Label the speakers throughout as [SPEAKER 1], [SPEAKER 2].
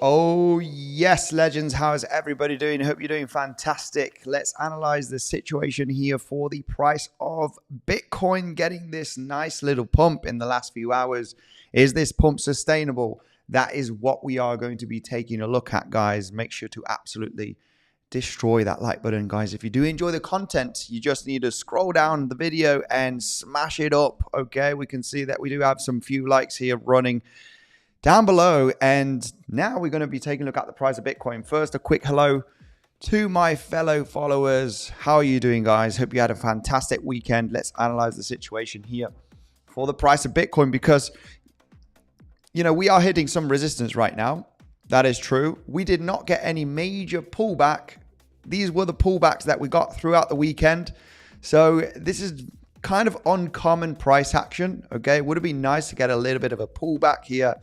[SPEAKER 1] Oh yes, legends, how is everybody doing? I hope you're doing fantastic. Let's analyze the situation here for the price of Bitcoin getting this nice little pump in the last few hours. Is this pump sustainable? That is what we are going to be taking a look at, guys. Make sure to absolutely destroy that like button, guys. If you do enjoy the content, you just need to scroll down the video and smash it up. Okay, we can see that we do have some few likes here running down below, and now we're going to be taking a look at the price of Bitcoin. First, a quick hello to my fellow followers. How are you doing, guys? Hope you had a fantastic weekend. Let's analyze the situation here for the price of Bitcoin, because you know we are hitting some resistance right now. That is true. We did not get any major pullback. These were the pullbacks that we got throughout the weekend. So this is kind of uncommon price action. Okay, would it be nice to get a little bit of a pullback here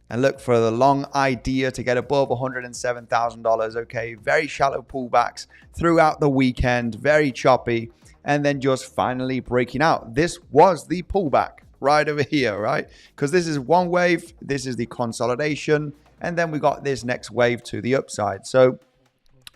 [SPEAKER 1] and look for the long idea to get above $107,000. Okay, very shallow pullbacks throughout the weekend, very choppy, and then just finally breaking out. This was the pullback. right over here, right? Because this is one wave, this is the consolidation, and then we got this next wave to the upside. So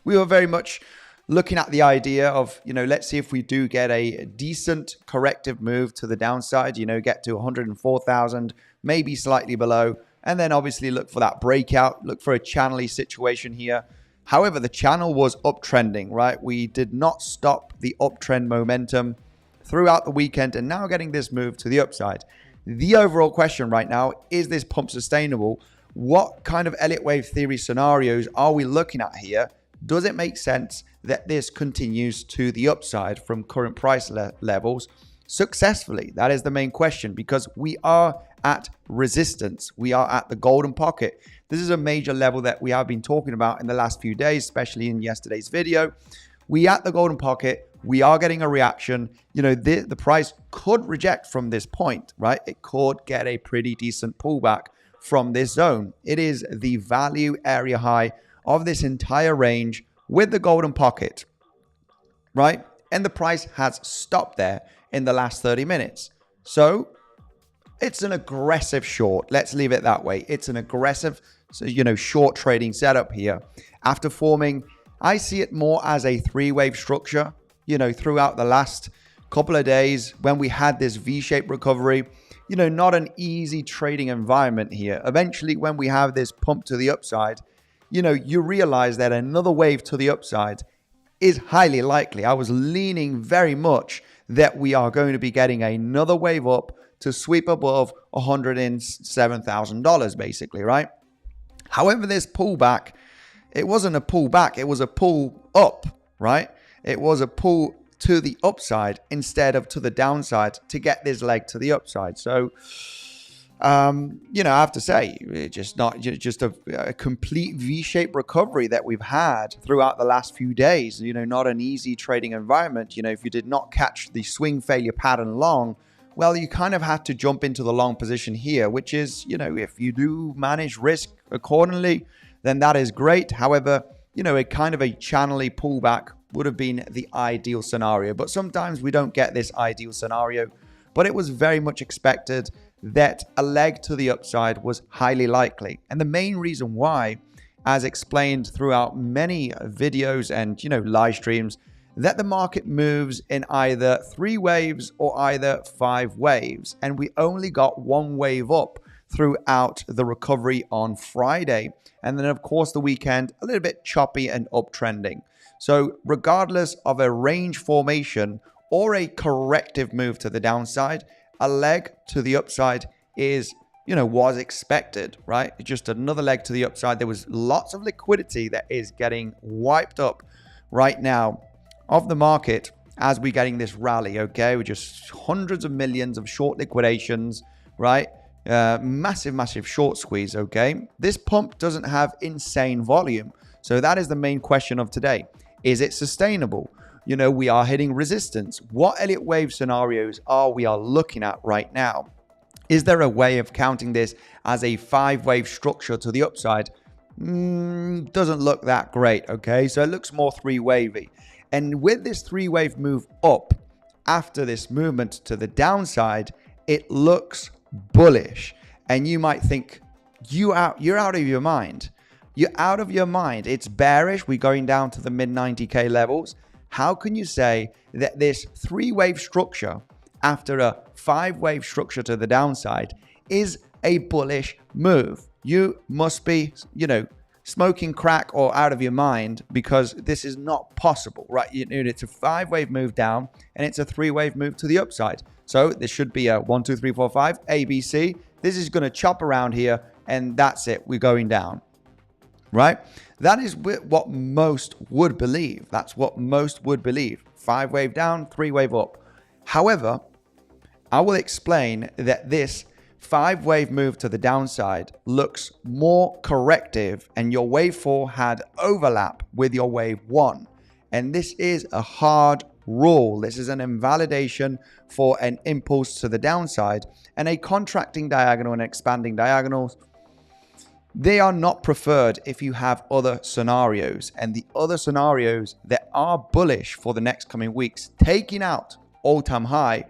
[SPEAKER 1] we were very much looking at the idea of, let's see if we do get a decent corrective move to the downside, get to 104,000, maybe slightly below, and then obviously look for that breakout, look for a channel-y situation here. However, the channel was uptrending, right? We did not stop the uptrend momentum throughout the weekend, and now getting this move to the upside. The overall question right now, is this pump sustainable? What kind of Elliott wave theory scenarios are we looking at here? Does it make sense that this continues to the upside from current price levels successfully? That is the main question, because we are at resistance. We are at the golden pocket. This is a major level that we have been talking about in the last few days, especially in yesterday's video. We at the golden pocket. We are getting a reaction. The price could reject from this point, right? It could get a pretty decent pullback from this zone. It is the value area high of this entire range with the golden pocket, right? And the price has stopped there in the last 30 minutes. So it's an aggressive short. Let's leave it that way. It's an aggressive, short trading setup here. After forming, I see it more as a three-wave structure, throughout the last couple of days when we had this V-shaped recovery, not an easy trading environment here. Eventually, when we have this pump to the upside, you realize that another wave to the upside is highly likely. I was leaning very much that we are going to be getting another wave up to sweep above $107,000 basically, right? However, this pullback, it wasn't a pullback, it was a pull up, right? It was a pull to the upside instead of to the downside to get this leg to the upside. So, I have to say, it's just a complete V-shaped recovery that we've had throughout the last few days. Not an easy trading environment. If you did not catch the swing failure pattern long, well, you kind of had to jump into the long position here, which is, if you do manage risk accordingly, then that is great. However, a kind of a channel-y pullback would have been the ideal scenario. But sometimes we don't get this ideal scenario. But it was very much expected that a leg to the upside was highly likely. And the main reason why, as explained throughout many videos and, live streams, that the market moves in either 3 waves or either 5 waves. And we only got 1 wave up throughout the recovery on Friday. And then, of course, the weekend, a little bit choppy and uptrending. So regardless of a range formation or a corrective move to the downside, a leg to the upside is, was expected, right? Just another leg to the upside. There was lots of liquidity that is getting wiped up right now of the market as we're getting this rally, okay? With just hundreds of millions of short liquidations, right? Massive short squeeze, okay? This pump doesn't have insane volume. So that is the main question of today. Is it sustainable? We are hitting resistance. What Elliott wave scenarios are we looking at right now? Is there a way of counting this as a 5-wave structure to the upside? Doesn't look that great, okay? So it looks more 3-wavy. And with this 3-wave move up, after this movement to the downside, it looks bullish. And you might think, you're out of your mind. You're out of your mind. It's bearish. We're going down to the mid 90K levels. How can you say that this 3-wave structure after a 5-wave structure to the downside is a bullish move? You must be, smoking crack or out of your mind, because this is not possible, right? It's a 5-wave move down and it's a 3-wave move to the upside. So this should be a 1, 2, 3, 4, 5, ABC. This is going to chop around here and that's it. We're going down. Right? That is what most would believe. That's what most would believe. 5-wave down, 3-wave up. However, I will explain that this 5-wave move to the downside looks more corrective, and your wave 4 had overlap with your wave 1. And this is a hard rule. This is an invalidation for an impulse to the downside, and a contracting diagonal and expanding diagonals, they are not preferred if you have other scenarios. And the other scenarios that are bullish for the next coming weeks, taking out all-time high,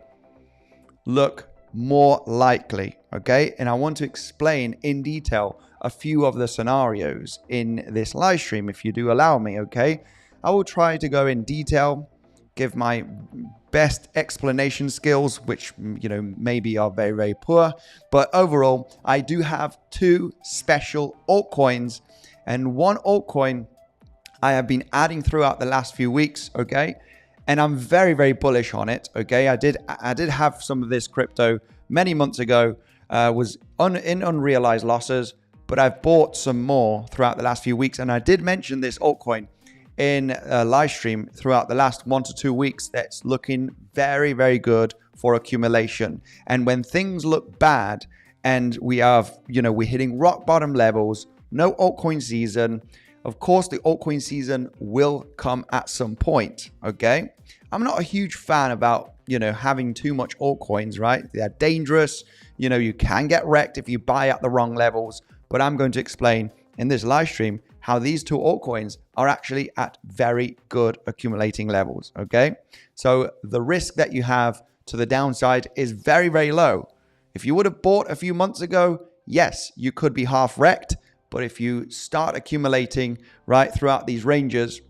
[SPEAKER 1] look more likely, okay? And I want to explain in detail a few of the scenarios in this live stream, if you do allow me, okay? I will try to go in detail, give my best explanation skills, which, you know, maybe are very, very poor. But overall, I do have two special altcoins, and one altcoin I have been adding throughout the last few weeks, okay? And I'm very, very bullish on it, okay? I did have some of this crypto many months ago, was in unrealized losses, but I've bought some more throughout the last few weeks. And I did mention this altcoin in a live stream throughout the last 1 to 2 weeks that's looking very, very good for accumulation. And when things look bad and we have, you know, we're hitting rock bottom levels, no altcoin season, of course, the altcoin season will come at some point, okay? I'm not a huge fan about, you know, having too much altcoins, right? They're dangerous. You know, you can get wrecked if you buy at the wrong levels. But I'm going to explain in this live stream how these two altcoins are actually at very good accumulating levels, okay? So the risk that you have to the downside is very, very low. If you would have bought a few months ago, yes, you could be half wrecked. But if you start accumulating right throughout these ranges,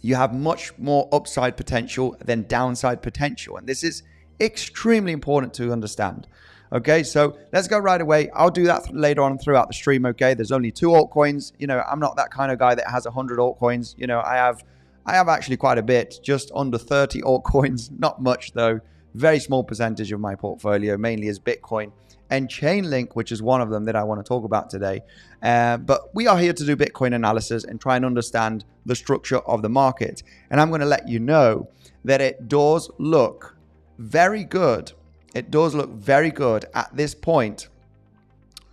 [SPEAKER 1] you have much more upside potential than downside potential. And this is extremely important to understand. Okay, so let's go right away. I'll do that later on throughout the stream, okay? There's only 2 altcoins. You know, I'm not that kind of guy that has 100 altcoins. You know, I have actually quite a bit, just under 30 altcoins. Not much though. Very small percentage of my portfolio, mainly is Bitcoin and Chainlink, which is one of them that I want to talk about today. But we are here to do Bitcoin analysis and try and understand the structure of the market. And I'm going to let you know that it does look very good. It does look very good at this point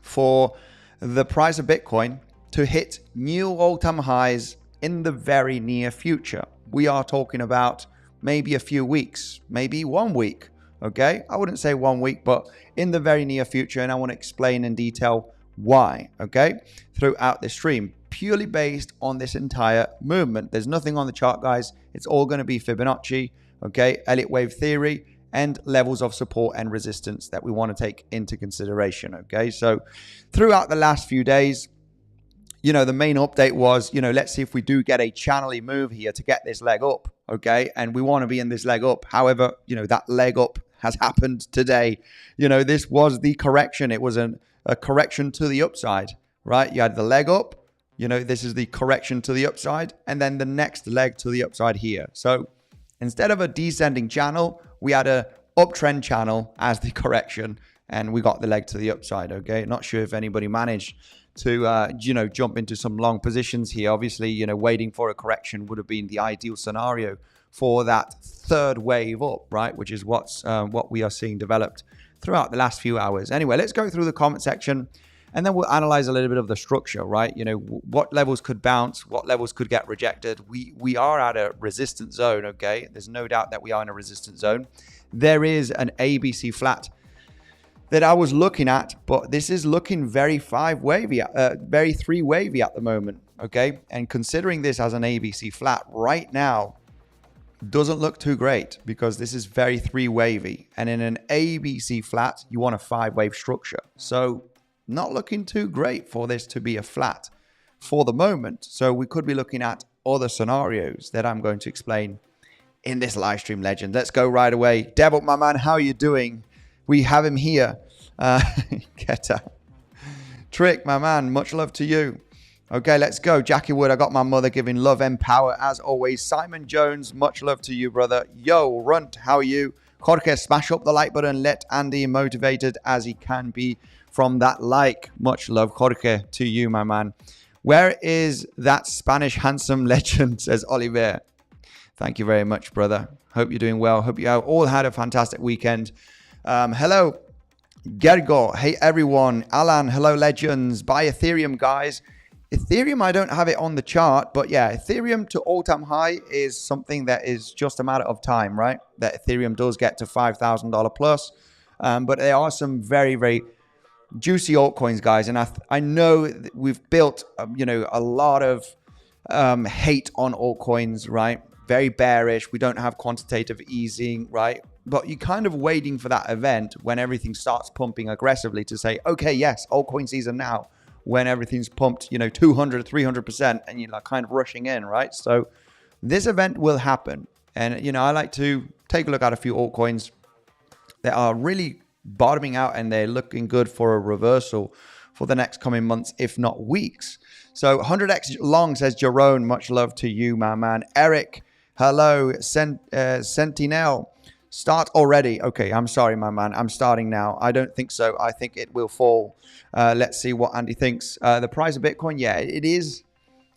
[SPEAKER 1] for the price of Bitcoin to hit new all-time highs in the very near future. We are talking about maybe a few weeks, maybe 1 week. Okay, I wouldn't say 1 week, but in the very near future. And I want to explain in detail why, okay, throughout this stream, purely based on this entire movement. There's nothing on the chart, guys. It's all going to be Fibonacci, okay, Elliott wave theory, and levels of support and resistance that we want to take into consideration, okay? So throughout the last few days, you know, the main update was, you know, let's see if we do get a channel-y move here to get this leg up, okay? And we want to be in this leg up. However, you know, that leg up has happened today. You know, this was the correction. It was a correction to the upside, right? You had the leg up, you know, this is the correction to the upside, and then the next leg to the upside here. So instead of a descending channel, we had a uptrend channel as the correction, and we got the leg to the upside, okay? Not sure if anybody managed to, you know, jump into some long positions here. Obviously, you know, waiting for a correction would have been the ideal scenario for that third wave up, right? Which is what we are seeing developed throughout the last few hours. Anyway, let's go through the comment section and then we'll analyze a little bit of the structure, right? You know, what levels could bounce, what levels could get rejected. We are at a resistance zone, okay? There's no doubt that we are in a resistance zone. There is an ABC flat that I was looking at, but this is looking very 3 wavy at the moment, okay? And considering this as an ABC flat right now doesn't look too great because this is very 3 wavy. And in an ABC flat, you want a 5-wave structure. So not looking too great for this to be a flat for the moment. So we could be looking at other scenarios that I'm going to explain in this live stream, legend. Let's go right away. Devil, my man, how are you doing? We have him here. Keta. Trick, my man, much love to you. Okay, let's go. Jackie Wood, I got my mother giving love and power as always. Simon Jones, much love to you, brother. Yo, Runt, how are you? Jorge, smash up the like button. Let Andy motivated as he can be from that like. Much love, Jorge, to you, my man. Where is that Spanish handsome legend, says Oliver. Thank you very much, brother. Hope you're doing well. Hope you all had a fantastic weekend. Hello, Gergo. Hey, everyone. Alan, hello, legends. Buy Ethereum, guys. Ethereum, I don't have it on the chart, but yeah, Ethereum to all-time high is something that is just a matter of time, right? That Ethereum does get to $5,000 plus. But there are some very, very juicy altcoins, guys. And I know that we've built, you know, a lot of hate on altcoins, right? Very bearish. We don't have quantitative easing, right? but you're kind of waiting for that event when everything starts pumping aggressively to say, okay, yes, altcoin season now, when everything's pumped, 200, 300%, and you're like kind of rushing in, right? So this event will happen. And, I like to take a look at a few altcoins that are really bottoming out and they're looking good for a reversal for the next coming months, if not weeks. So 100x long says Jerome, much love to you, my man. Eric, hello. Sentinel, start already. Okay, I'm sorry, my man. I'm starting now. I don't think so. I think it will fall. Let's see what Andy thinks. The price of Bitcoin, yeah, it is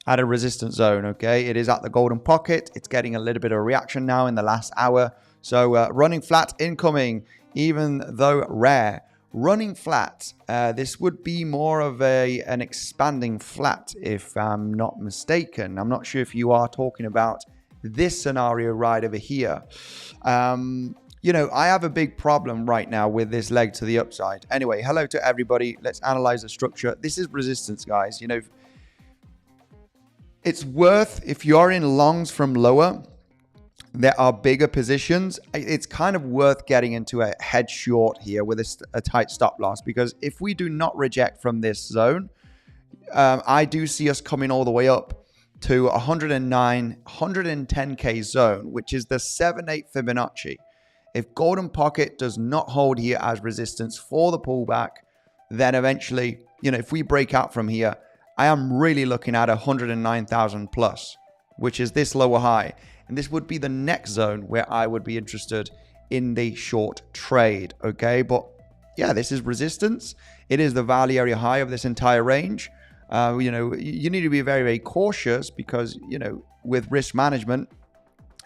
[SPEAKER 1] at a resistance zone, okay? It is at the golden pocket. It's getting a little bit of reaction now in the last hour. So running flat incoming, even though rare. Running flat, this would be more of an expanding flat, if I'm not mistaken. I'm not sure if you are talking about this scenario right over here. I have a big problem right now with this leg to the upside. Anyway, hello to everybody. Let's analyze the structure. This is resistance, guys. It's worth, if you are in longs from lower, there are bigger positions. It's kind of worth getting into a head short here with a tight stop loss, because if we do not reject from this zone, I do see us coming all the way up to 109, 110K zone, which is the 7/8 Fibonacci. If golden pocket does not hold here as resistance for the pullback, then eventually, if we break out from here, I am really looking at 109,000 plus, which is this lower high. And this would be the next zone where I would be interested in the short trade, okay? But yeah, this is resistance. It is the value area high of this entire range. You need to be very, very cautious because, with risk management,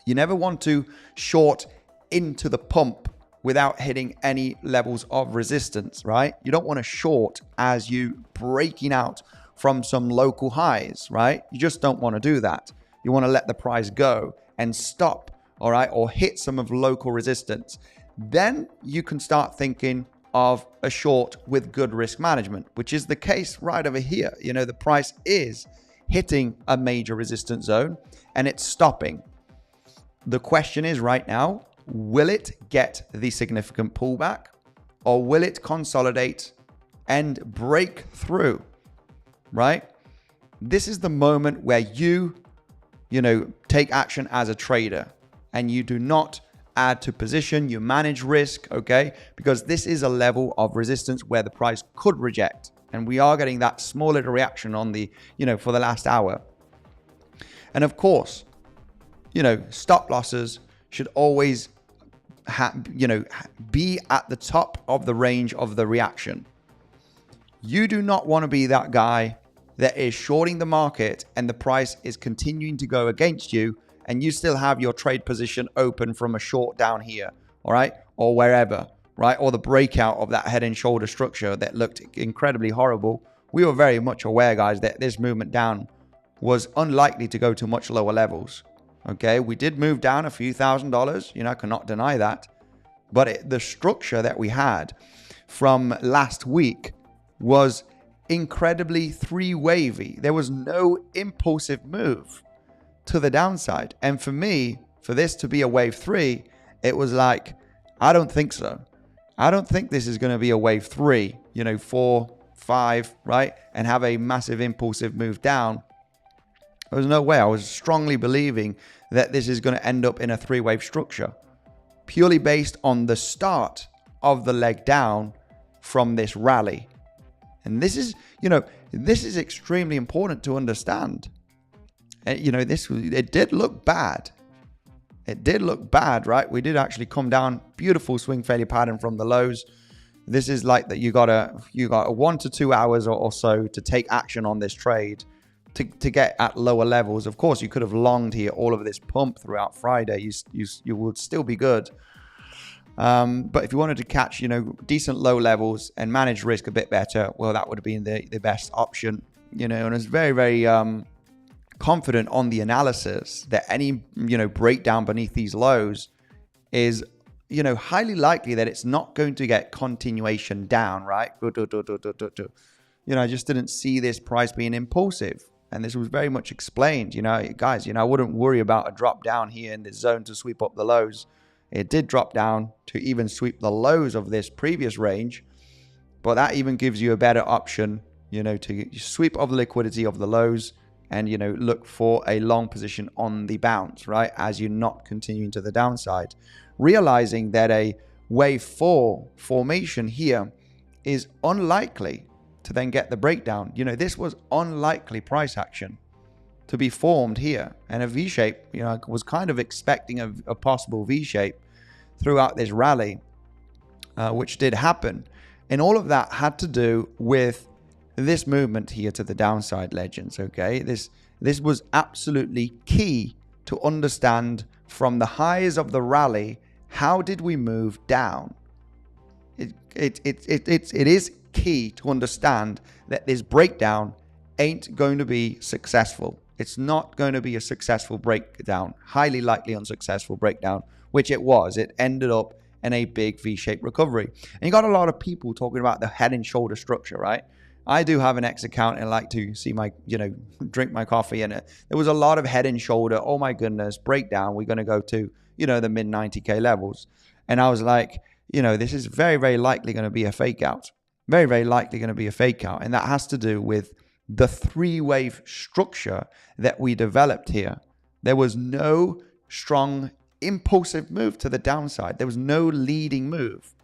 [SPEAKER 1] you never want to short into the pump without hitting any levels of resistance, right? You don't want to short as you breaking out from some local highs, right? You just don't want to do that. You want to let the price go and stop, all right, or hit some of local resistance. Then you can start thinking of a short with good risk management, which is the case right over here. The price is hitting a major resistance zone and it's stopping. The question is right now, will it get the significant pullback or will it consolidate and break through, right? This is the moment where you take action as a trader and you do not add to position, you manage risk, okay? Because this is a level of resistance where the price could reject. And we are getting that small little reaction on the, for the last hour. And of course, stop losses should always, be at the top of the range of the reaction. You do not want to be that guy that is shorting the market and the price is continuing to go against you and you still have your trade position open from a short down here, all right? Or wherever, right? Or the breakout of that head and shoulder structure that looked incredibly horrible. We were very much aware, guys, that this movement down was unlikely to go to much lower levels, okay? We did move down a few $1,000s, I cannot deny that. But the structure that we had from last week was incredibly three-wavy. There was no impulsive move to the downside. And for me, for this to be a wave 3, it was like, I don't think so. I don't think this is going to be a wave 3, 4, 5, right? And have a massive impulsive move down. There was no way. I was strongly believing that this is going to end up in a 3-wave structure, purely based on the start of the leg down from this rally. And this is, this is extremely important to understand. It did look bad. It did look bad, right? We did actually come down, beautiful swing failure pattern from the lows. This is like that you got a 1 to 2 hours or so to take action on this trade to get at lower levels. Of course, you could have longed here all of this pump throughout Friday. You would still be good. But if you wanted to catch, decent low levels and manage risk a bit better, well, that would have been the best option, and I was very, very confident on the analysis that any, breakdown beneath these lows is, highly likely that it's not going to get continuation down, right? I just didn't see this price being impulsive. And this was very much explained, guys, I wouldn't worry about a drop down here in this zone to sweep up the lows. It did drop down to even sweep the lows of this previous range, but that even gives you a better option, you know, to sweep of the liquidity of the lows and, you know, look for a long position on the bounce, right? As you're not continuing to the downside, realizing that a wave 4 formation here is unlikely to then get the breakdown. You know, this was unlikely price action to be formed here, and a V shape, you know, I was kind of expecting a possible V shape throughout this rally, which did happen. And all of that had to do with this movement here to the downside, legends. Okay, this was absolutely key to understand from the highs of the rally. How did we move down? It is key to understand that this breakdown ain't going to be successful. It's not going to be a successful breakdown, highly likely unsuccessful breakdown, which it was. It ended up in a big V-shaped recovery. And you got a lot of people talking about the head and shoulder structure, right? I do have an X account and I like to see my, you know, drink my coffee, and there was a lot of head and shoulder. Oh my goodness, breakdown. We're going to go to, you know, the mid 90K levels. And I was like, you know, this is very, very likely going to be a fake out. Very, very likely going to be a fake out. And that has to do with the 3-wave structure that we developed here. There was no strong impulsive move to the downside. There was no leading move,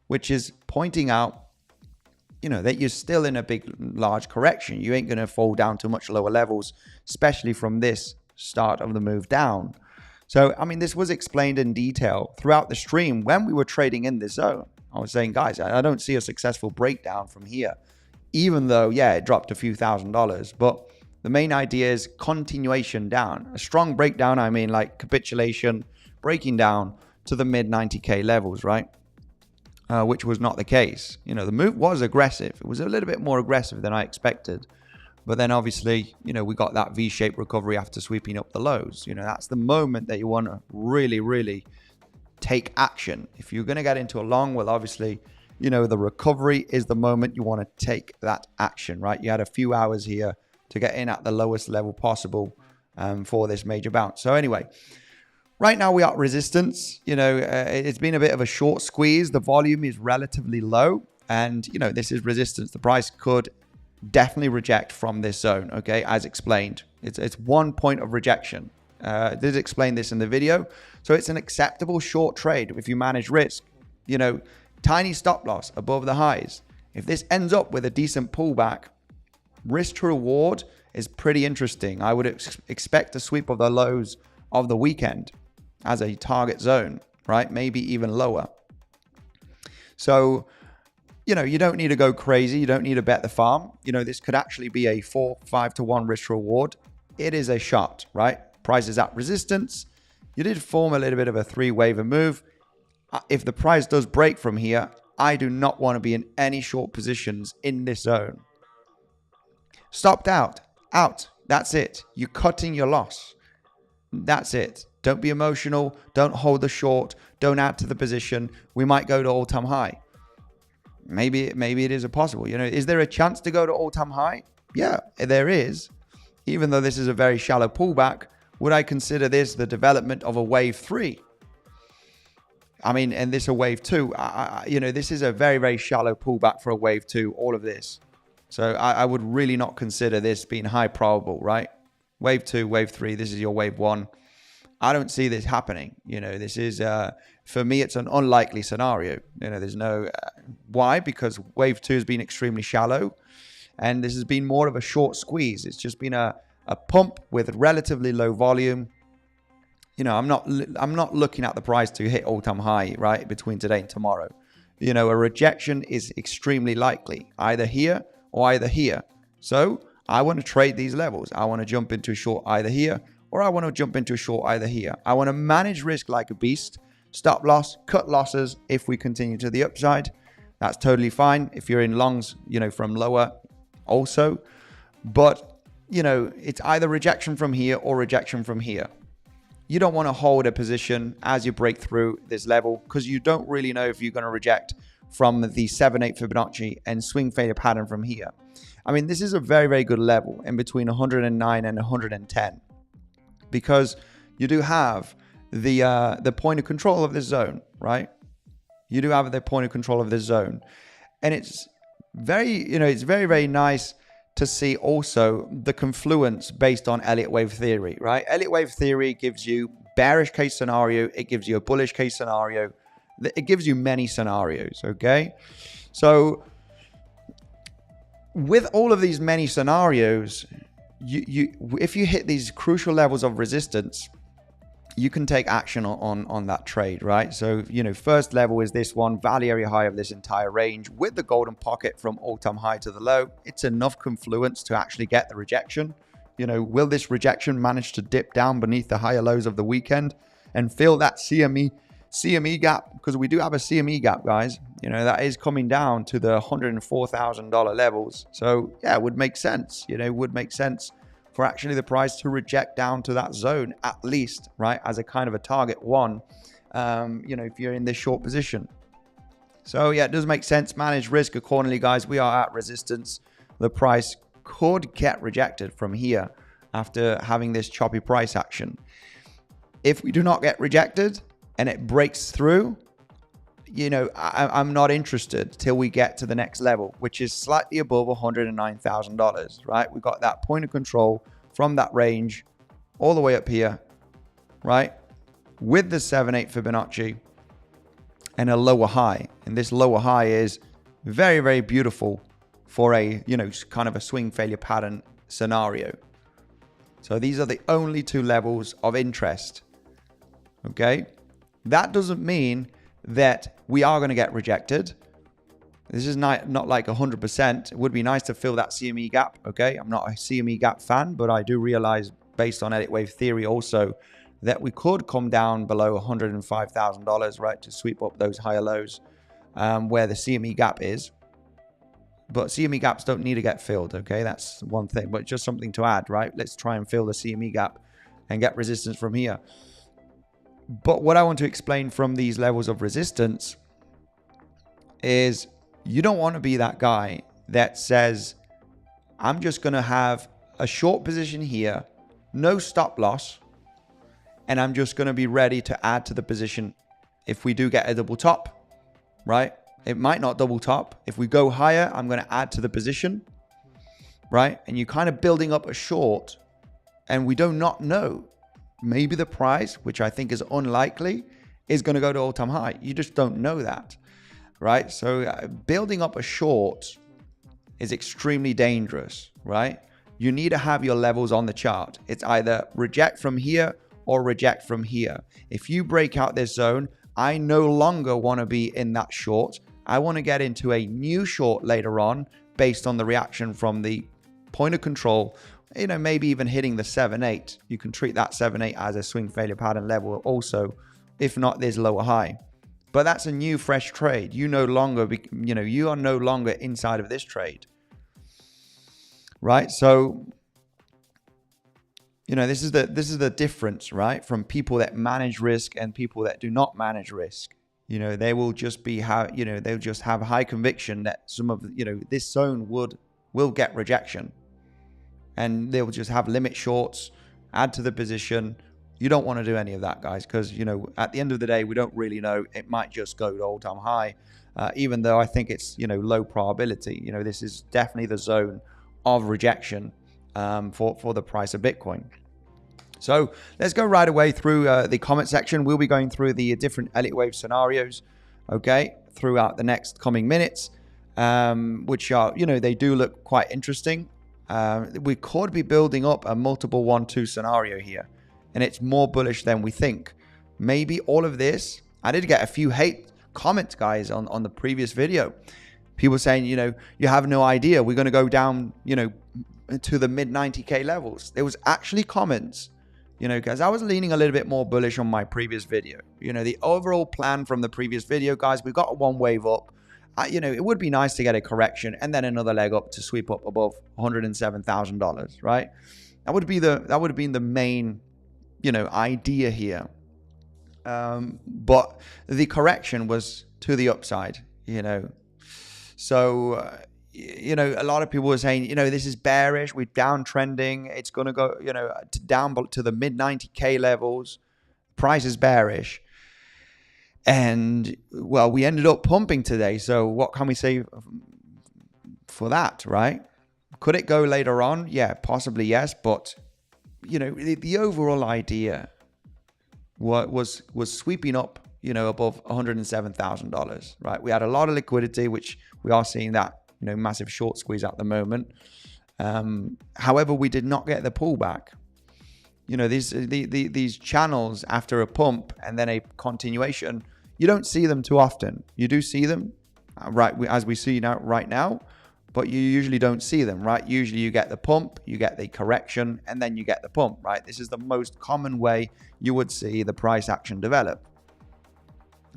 [SPEAKER 1] which is pointing out, you know, that you're still in a big, large correction. You ain't going to fall down to much lower levels, especially from this start of the move down. So, I mean, this was explained in detail throughout the stream when we were trading in this zone. I was saying, guys, I don't see a successful breakdown from here, even though, yeah, it dropped a few $1,000s. But the main idea is continuation down. A strong breakdown, I mean, like capitulation, breaking down to the mid 90K levels, right? Which was not the case. You know, the move was aggressive. It was a little bit more aggressive than I expected. But then obviously, you know, we got that V-shaped recovery after sweeping up the lows. You know, that's the moment that you want to really, really take action. If you're going to get into a long, well, obviously, you know, the recovery is the moment you want to take that action, right? You had a few hours here to get in at the lowest level possible for this major bounce. So anyway, right now we are at resistance. You know, it's been a bit of a short squeeze. The volume is relatively low, and, you know, this is resistance. The price could definitely reject from this zone, okay, as explained. It's 1 point of rejection. I did explain this in the video. So it's an acceptable short trade if you manage risk. You know, tiny stop loss above the highs. If this ends up with a decent pullback, risk to reward is pretty interesting. I would expect a sweep of the lows of the weekend as a target zone, right? Maybe even lower. So, you know, you don't need to go crazy. You don't need to bet the farm. You know, this could actually be a 4-5 to 1 risk to reward. It is a shot, right? Price is at resistance. You did form a little bit of a 3-wave move. If the price does break from here, I do not want to be in any short positions in this zone. Stopped out. That's it. You're cutting your loss. That's it. Don't be emotional. Don't hold the short. Don't add to the position. We might go to all-time high. Maybe it is possible. You know, is there a chance to go to all-time high? Yeah, there is. Even though this is a very shallow pullback, would I consider this the development of a wave 3? I mean, and this a wave 2. You know, this is a very, very shallow pullback for a wave 2, all of this. So I would really not consider this being high probable, right? Wave 2, wave 3, this is your wave 1. I don't see this happening. You know, this is, for me, it's an unlikely scenario. You know, there's no, why? Because wave 2 has been extremely shallow, and this has been more of a short squeeze. It's just been a pump with relatively low volume. You know, I'm not looking at the price to hit all-time high, right, between today and tomorrow. You know, a rejection is extremely likely, either here or either here. So I want to trade these levels. I want to jump into a short either here, or I want to jump into a short either here. I want to manage risk like a beast, stop loss, cut losses if we continue to the upside. That's totally fine. If you're in longs, you know, from lower also. But, you know, it's either rejection from here or rejection from here. You don't want to hold a position as you break through this level, because you don't really know if you're going to reject from the 7/8 Fibonacci and swing failure pattern from here. I mean, this is a very, very good level in between 109 and 110, because you do have the point of control of this zone, right? You do have the point of control of this zone. And it's very, it's very, very nice to see also the confluence based on Elliott wave theory, right? Elliott wave theory gives you bearish case scenario. It gives you a bullish case scenario. It gives you many scenarios, okay? So with all of these many scenarios, if you hit these crucial levels of resistance, you can take action on that trade, right? So, first level is this one, value area high of this entire range with the golden pocket from all-time high to the low. It's enough confluence to actually get the rejection. Will this rejection manage to dip down beneath the higher lows of the weekend and fill that CME gap? Because we do have a CME gap, guys. That is coming down to the $104,000 levels. So yeah, it would make sense. It would make sense for actually the price to reject down to that zone at least, right? As a kind of a target one, if you're in this short position. So yeah, it does make sense. Manage risk accordingly, guys. We are at resistance. The price could get rejected from here after having this choppy price action. If we do not get rejected and it breaks through, I'm not interested till we get to the next level, which is slightly above $109,000, right? We got that point of control from that range all the way up here, right? With the 7/8 Fibonacci and a lower high. And this lower high is very, very beautiful for a, kind of a swing failure pattern scenario. So these are the only two levels of interest, okay? That doesn't mean that we are going to get rejected. This is not like 100%. It would be nice to fill that CME gap, okay? I'm not a CME gap fan, but I do realize based on Elliott wave theory also that we could come down below $105,000, right, to sweep up those higher lows where the CME gap is. But CME gaps don't need to get filled, okay? That's one thing, but just something to add, right? Let's try and fill the CME gap and get resistance from here. But what I want to explain from these levels of resistance is you don't want to be that guy that says, I'm just going to have a short position here, no stop loss, and I'm just going to be ready to add to the position if we do get a double top, right? It might not double top. If we go higher, I'm going to add to the position, right? And you're kind of building up a short, and we do not know. Maybe the price, which I think is unlikely, is going to go to all-time high. You just don't know that, right? So building up a short is extremely dangerous, right? You need to have your levels on the chart. It's either reject from here or reject from here. If you break out this zone, I no longer want to be in that short. I want to get into a new short later on based on the reaction from the point of control, maybe even hitting the 7/8. You can treat that 7/8 as a swing failure pattern level also, if not this lower high. But that's a new fresh trade. You are no longer inside of this trade, right? So, this is the difference, right? From people that manage risk and people that do not manage risk. They will just they'll just have high conviction that some of, this zone will get rejection. And they'll just have limit shorts, add to the position. You don't want to do any of that, guys, because, at the end of the day, we don't really know. It might just go to all-time high, even though I think it's, low probability. This is definitely the zone of rejection for the price of Bitcoin. So let's go right away through the comment section. We'll be going through the different Elliott wave scenarios, okay, throughout the next coming minutes, which are, they do look quite interesting. We could be building up a multiple 1-2 scenario here, and it's more bullish than we think. Maybe all of this, I did get a few hate comments, guys, on the previous video. People saying, you have no idea. We're going to go down, to the mid 90K levels. There was actually comments, because I was leaning a little bit more bullish on my previous video. The overall plan from the previous video, guys, we got one wave up. It would be nice to get a correction and then another leg up to sweep up above $107,000, right? That would have been the main, idea here. But the correction was to the upside, So, a lot of people were saying, this is bearish. We're downtrending. It's going to go, down to the mid 90K levels. Price is bearish. And, well, we ended up pumping today. So what can we say for that, right? Could it go later on? Yeah, possibly yes. But, you know, the overall idea was sweeping up, you know, above $107,000, right? We had a lot of liquidity, which we are seeing that, you know, massive short squeeze at the moment. However, we did not get the pullback. You know, these channels after a pump and then a continuation, you don't see them too often. You do see them, right, as we see now right now, but you usually don't see them, right? Usually you get the pump, you get the correction, and then you get the pump, right? This is the most common way you would see the price action develop.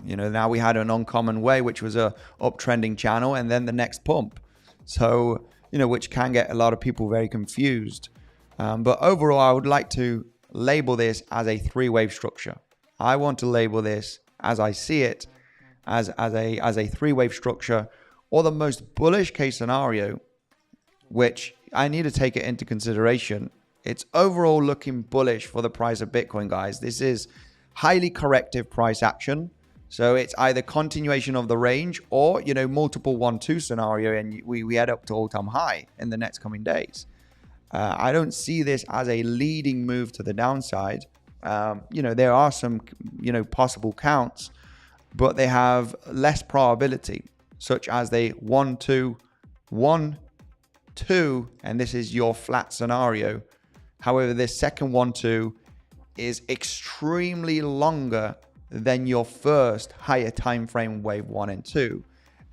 [SPEAKER 1] You know, now we had an uncommon way, which was a uptrending channel and then the next pump. So, you know, which can get a lot of people very confused. But overall, I would like to label this as a three-wave structure. I want to label this as I see it as a three-wave structure, or the most bullish case scenario, which I need to take it into consideration. It's overall looking bullish for the price of Bitcoin, guys. This is highly corrective price action. So it's either continuation of the range or, you know, multiple 1-2 scenario, and we head up to all-time high in the next coming days. I don't see this as a leading move to the downside. You know, there are some, you know, possible counts, but they have less probability, such as they 1-2, 1-2, and this is your flat scenario. However, this second 1-2 is extremely longer than your first higher time frame wave 1 and 2.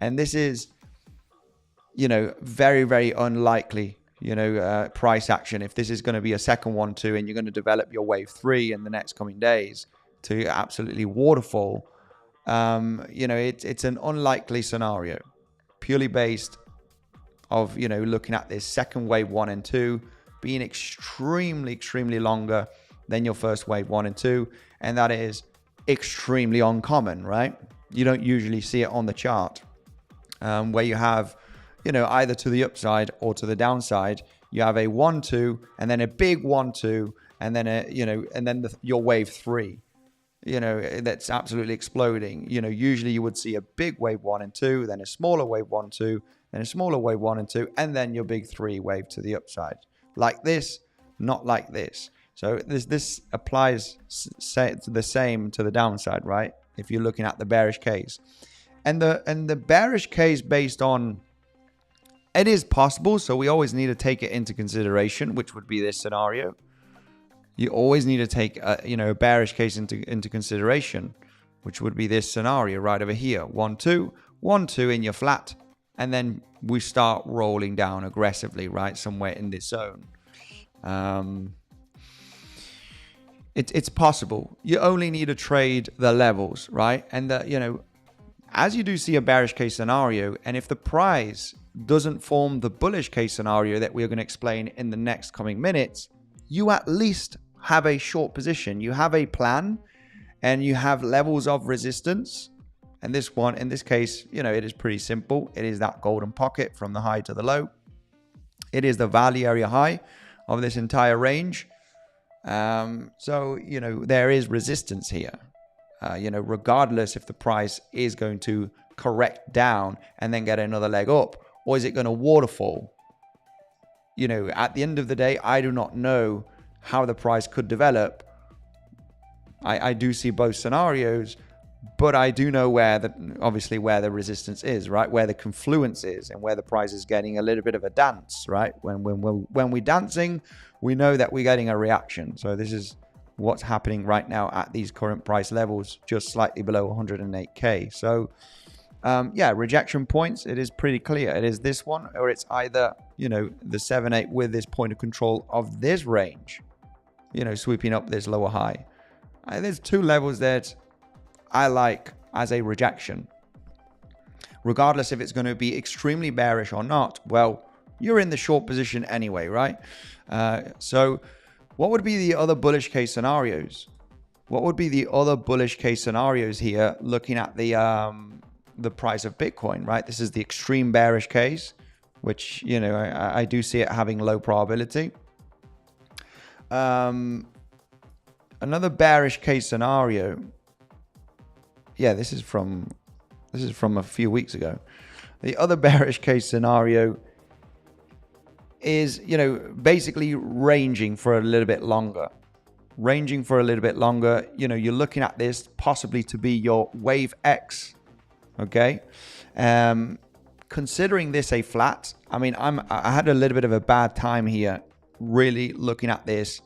[SPEAKER 1] And this is, you know, very, very unlikely, you know, price action. If this is going to be a second 1-2 and you're going to develop your wave 3 in the next coming days to absolutely waterfall, you know, it's an unlikely scenario, purely based of, you know, looking at this second wave 1 and 2 being extremely longer than your first wave 1 and 2. And that is extremely uncommon, right? You don't usually see it on the chart, where you have, you know, either to the upside or to the downside, you have a 1-2 and then a big 1-2 and then a, you know, and then your wave 3, you know, that's absolutely exploding. You know, usually you would see a big wave 1 and 2, then a smaller wave 1-2, then a smaller wave 1 and 2, and then your big 3 wave to the upside. Like this, not like this. So this applies the same to the downside, right? If you're looking at the bearish case, and the bearish case based on, it is possible. So we always need to take it into consideration, which would be this scenario. You always need to take you know, a bearish case into consideration, which would be this scenario right over here. 1-2, 1-2 in your flat, and then we start rolling down aggressively, right, somewhere in this zone. It's possible. You only need to trade the levels, right? And you know, as you do see a bearish case scenario, and if the price doesn't form the bullish case scenario that we're going to explain in the next coming minutes, you at least have a short position. You have a plan, and you have levels of resistance. And this one, in this case, you know, it is pretty simple. It is that golden pocket from the high to the low. It is the value area high of this entire range. So, you know, there is resistance here, you know, regardless if the price is going to correct down and then get another leg up, or is it going to waterfall? You know, at the end of the day, I do not know how the price could develop. I do see both scenarios, but I do know obviously where the resistance is, right? Where the confluence is, and where the price is getting a little bit of a dance, right? When we're dancing, we know that we're getting a reaction. So this is what's happening right now at these current price levels, just slightly below 108K. So yeah, rejection points, it is pretty clear. It is this one, or it's either, you know, the 7-8 with this point of control of this range, you know, sweeping up this lower high. There's two levels that I like as a rejection. Regardless if it's going to be extremely bearish or not, well, you're in the short position anyway, right? So what would be the other bullish case scenarios? What would be the other bullish case scenarios here, looking at the price of Bitcoin, right? This is the extreme bearish case, which, you know, I do see it having low probability. Another bearish case scenario. Yeah, this is from a few weeks ago. The other bearish case scenario is, you know, basically ranging for a little bit longer. You know, you're looking at this possibly to be your wave X. Okay. Considering this a flat, I mean, I had a little bit of a bad time here, really looking at this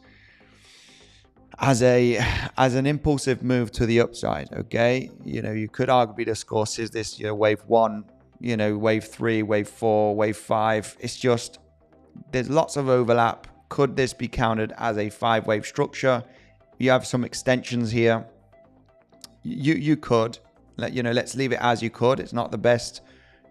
[SPEAKER 1] as an impulsive move to the upside. Okay, you know, you could arguably discuss, is this, you know, wave 1, you know, wave 3, wave 4, wave 5? It's just, there's lots of overlap. Could this be counted as a 5-wave structure? You have some extensions here. You could, you know, let's leave it as you could. It's not the best,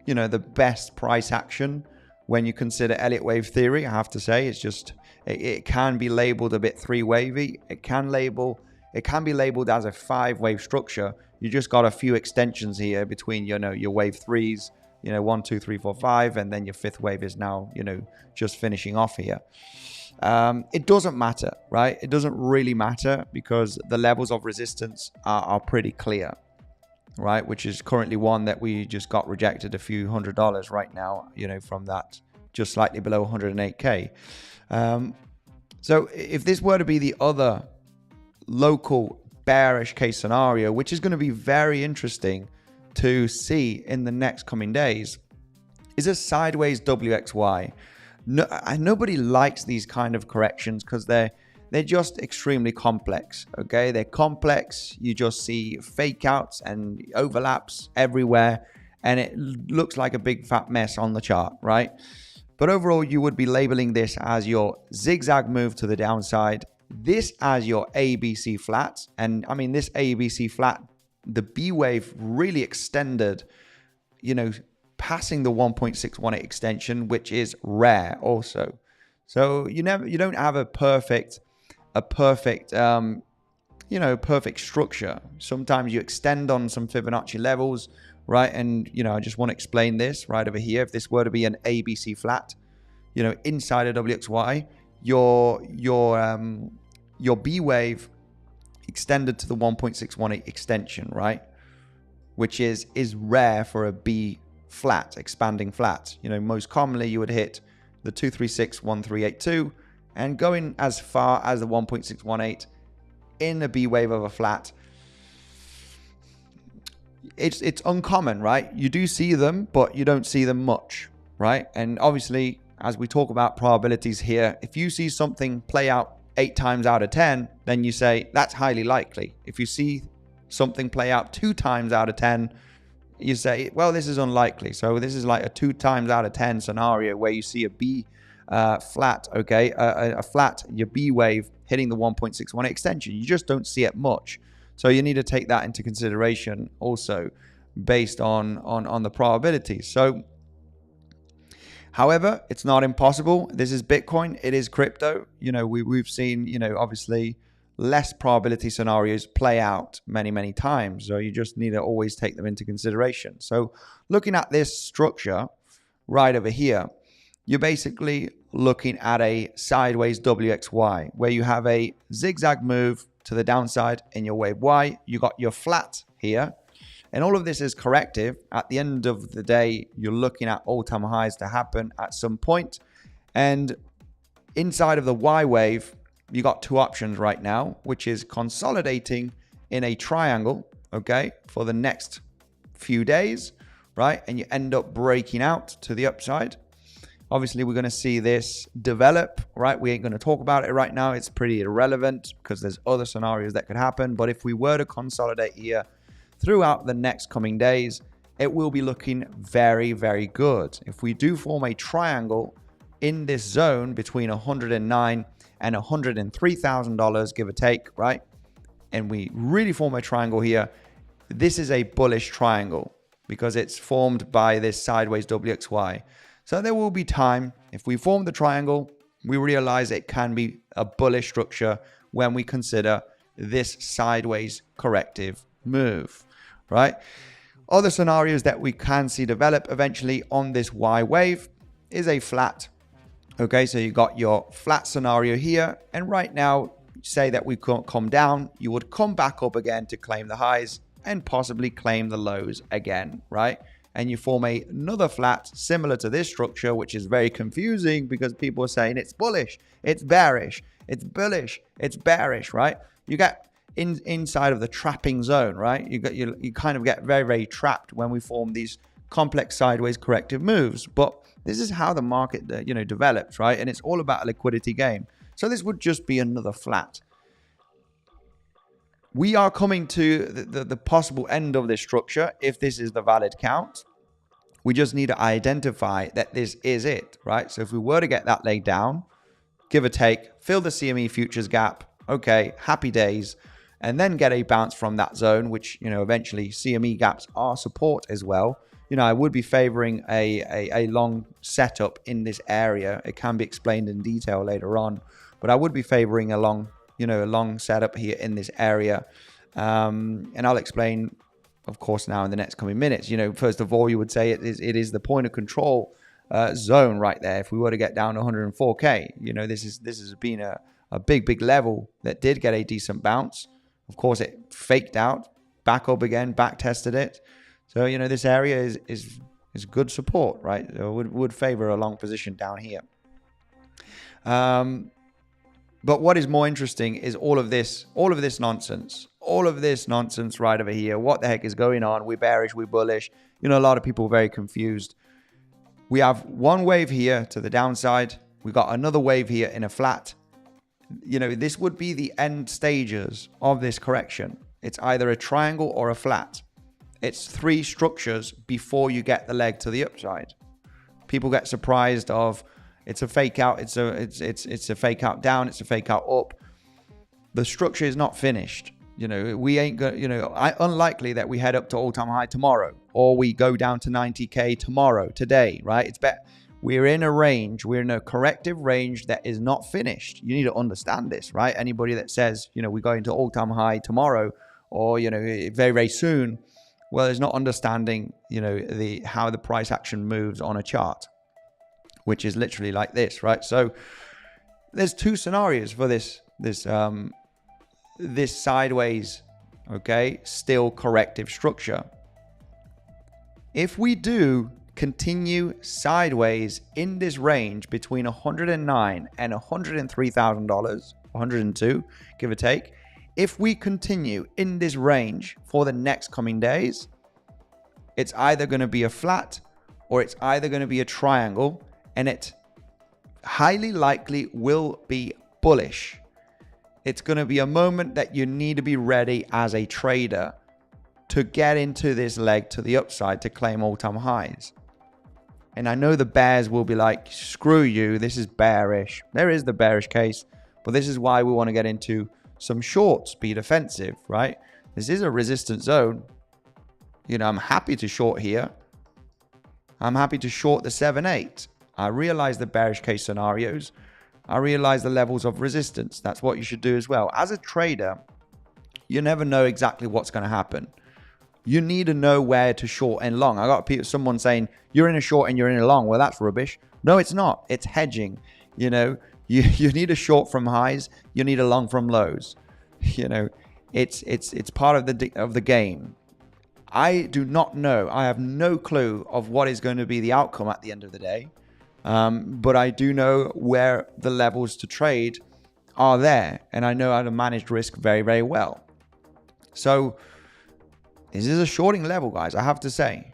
[SPEAKER 1] you know, the best price action when you consider Elliott wave theory. I have to say, it's just, it can be labeled a bit 3-wavy. It can be labeled as a 5-wave structure. You just got a few extensions here between, you know, your wave 3s, you know, 1, 2, 3, 4, 5, and then your 5th wave is now, you know, just finishing off here. It doesn't matter, right? It doesn't really matter because the levels of resistance are pretty clear, right? Which is currently one that we just got rejected a few $100 right now, you know, from that just slightly below 108K. So if this were to be the other local bearish case scenario, which is going to be very interesting to see in the next coming days, is a sideways WXY. No, nobody likes these kind of corrections because they're just extremely complex. Okay, they're complex. You just see fake outs and overlaps everywhere, and it looks like a big fat mess on the chart, right? But overall, you would be labeling this as your zigzag move to the downside, this as your ABC flat. And I mean, this ABC flat, the B wave really extended, you know, passing the 1.618 extension, which is rare also. So you don't have a perfect you know, perfect structure. Sometimes you extend on some Fibonacci levels, right? And, you know, I just want to explain this right over here. If this were to be an ABC flat, you know, inside a WXY, your B wave extended to the 1.618 extension, right? Which is rare for a B flat, expanding flat. You know, most commonly you would hit the 2361382 and going as far as the 1.618 in a B wave of a flat. It's uncommon, right? You do see them, but you don't see them much, right? And obviously, as we talk about probabilities here, if you see something play out 8 times out of 10, then you say that's highly likely. If you see something play out 2 times out of 10, you say, well, this is unlikely. So this is like a 2 times out of 10 scenario where you see a B flat, okay, a flat, your B wave hitting the 1.61 extension. You just don't see it much. So you need to take that into consideration also based on the probabilities. So, however, it's not impossible. This is Bitcoin. It is crypto. You know, we've seen, you know, obviously less probability scenarios play out many times. So you just need to always take them into consideration. So looking at this structure right over here, you're basically looking at a sideways WXY where you have a zigzag move to the downside in your wave Y. You got your flat here, and all of this is corrective. At the end of the day, you're looking at all-time highs to happen at some point. And inside of the Y wave, you got 2 options right now, which is consolidating in a triangle, okay, for the next few days, right? And you end up breaking out to the upside. Obviously, we're going to see this develop, right? We ain't going to talk about it right now. It's pretty irrelevant because there's other scenarios that could happen. But if we were to consolidate here throughout the next coming days, it will be looking very good. If we do form a triangle in this zone between $109 and $103,000, give or take, right? And we really form a triangle here. This is a bullish triangle because it's formed by this sideways WXY. So there will be time, if we form the triangle, we realize it can be a bullish structure when we consider this sideways corrective move, right? Other scenarios that we can see develop eventually on this Y wave is a flat. Okay, so you got your flat scenario here. And right now, say that we can't come down, you would come back up again to claim the highs and possibly claim the lows again, right? And you form another flat similar to this structure, which is very confusing because people are saying it's bullish, it's bearish, it's bullish, it's bearish, right? You get inside of the trapping zone, right? You kind of get very, very trapped when we form these complex sideways corrective moves. But this is how the market, develops, right? And it's all about a liquidity game. So this would just be another flat. We are coming to the possible end of this structure if this is the valid count. We just need to identify that this is it, right? So if we were to get that leg down, give or take, fill the CME futures gap, okay, happy days, and then get a bounce from that zone, which, eventually CME gaps are support as well. I would be favoring a long setup in this area. It can be explained in detail later on, but I would be favoring a long setup here in this area. And I'll explain, of course, now in the next coming minutes. First of all, you would say it is the point of control zone right there. If we were to get down to 104K, this has been a big level that did get a decent bounce. Of course, it faked out, back up again, back tested it. So, this area is good support, right? So would favor a long position down here. But what is more interesting is all of this nonsense right over here. What the heck is going on? We're bearish, we're bullish. A lot of people are very confused. We have one wave here to the downside. We got another wave here in a flat. This would be the end stages of this correction. It's either a triangle or a flat. It's three structures before you get the leg to the upside. People get surprised of it's a fake out, it's a fake out down, it's a fake out up. The structure is not finished. We ain't going, unlikely that we head up to all-time high tomorrow or we go down to 90K today, right? It's better. We're in a range, we're in a corrective range that is not finished. You need to understand this, right? Anybody that says, we're going to all-time high tomorrow or, very, very soon, well, it's not understanding, how the price action moves on a chart, which is literally like this, right? So there's two scenarios for this sideways, okay, still corrective structure. If we do continue sideways in this range between $109 and $103,000, 102, give or take, if we continue in this range for the next coming days, it's either going to be a flat or it's either going to be a triangle, and it highly likely will be bullish. It's going to be a moment that you need to be ready as a trader to get into this leg to the upside to claim all-time highs. And I know the bears will be like, screw you, this is bearish. There is the bearish case, but this is why we want to get into some shorts, be defensive, right? This is a resistance zone. I'm happy to short here. I'm happy to short the 7-8. I realize the bearish case scenarios. I realize the levels of resistance. That's what you should do as well. As a trader, you never know exactly what's going to happen. You need to know where to short and long. I got someone saying, you're in a short and you're in a long. Well, that's rubbish. No, it's not. It's hedging. You need a short from highs. You need a long from lows. It's part of the game. I do not know. I have no clue of what is going to be the outcome at the end of the day. But I do know where the levels to trade are there. And I know how to manage risk very, very well. So this is a shorting level, guys, I have to say.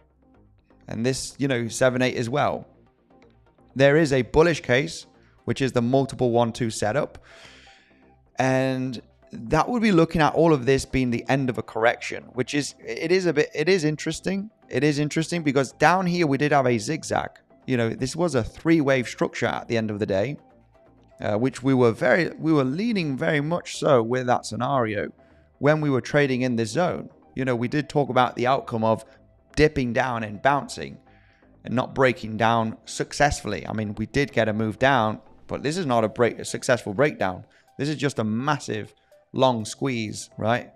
[SPEAKER 1] And this, 7-8 as well. There is a bullish case, which is the multiple 1-2 setup. And that would be looking at all of this being the end of a correction, which is, it is interesting. It is interesting because down here we did have a zigzag. This was a 3-wave structure at the end of the day, which we were leaning very much so with that scenario when we were trading in this zone. We did talk about the outcome of dipping down and bouncing and not breaking down successfully. I mean, we did get a move down, but this is not a successful breakdown. This is just a massive long squeeze, right?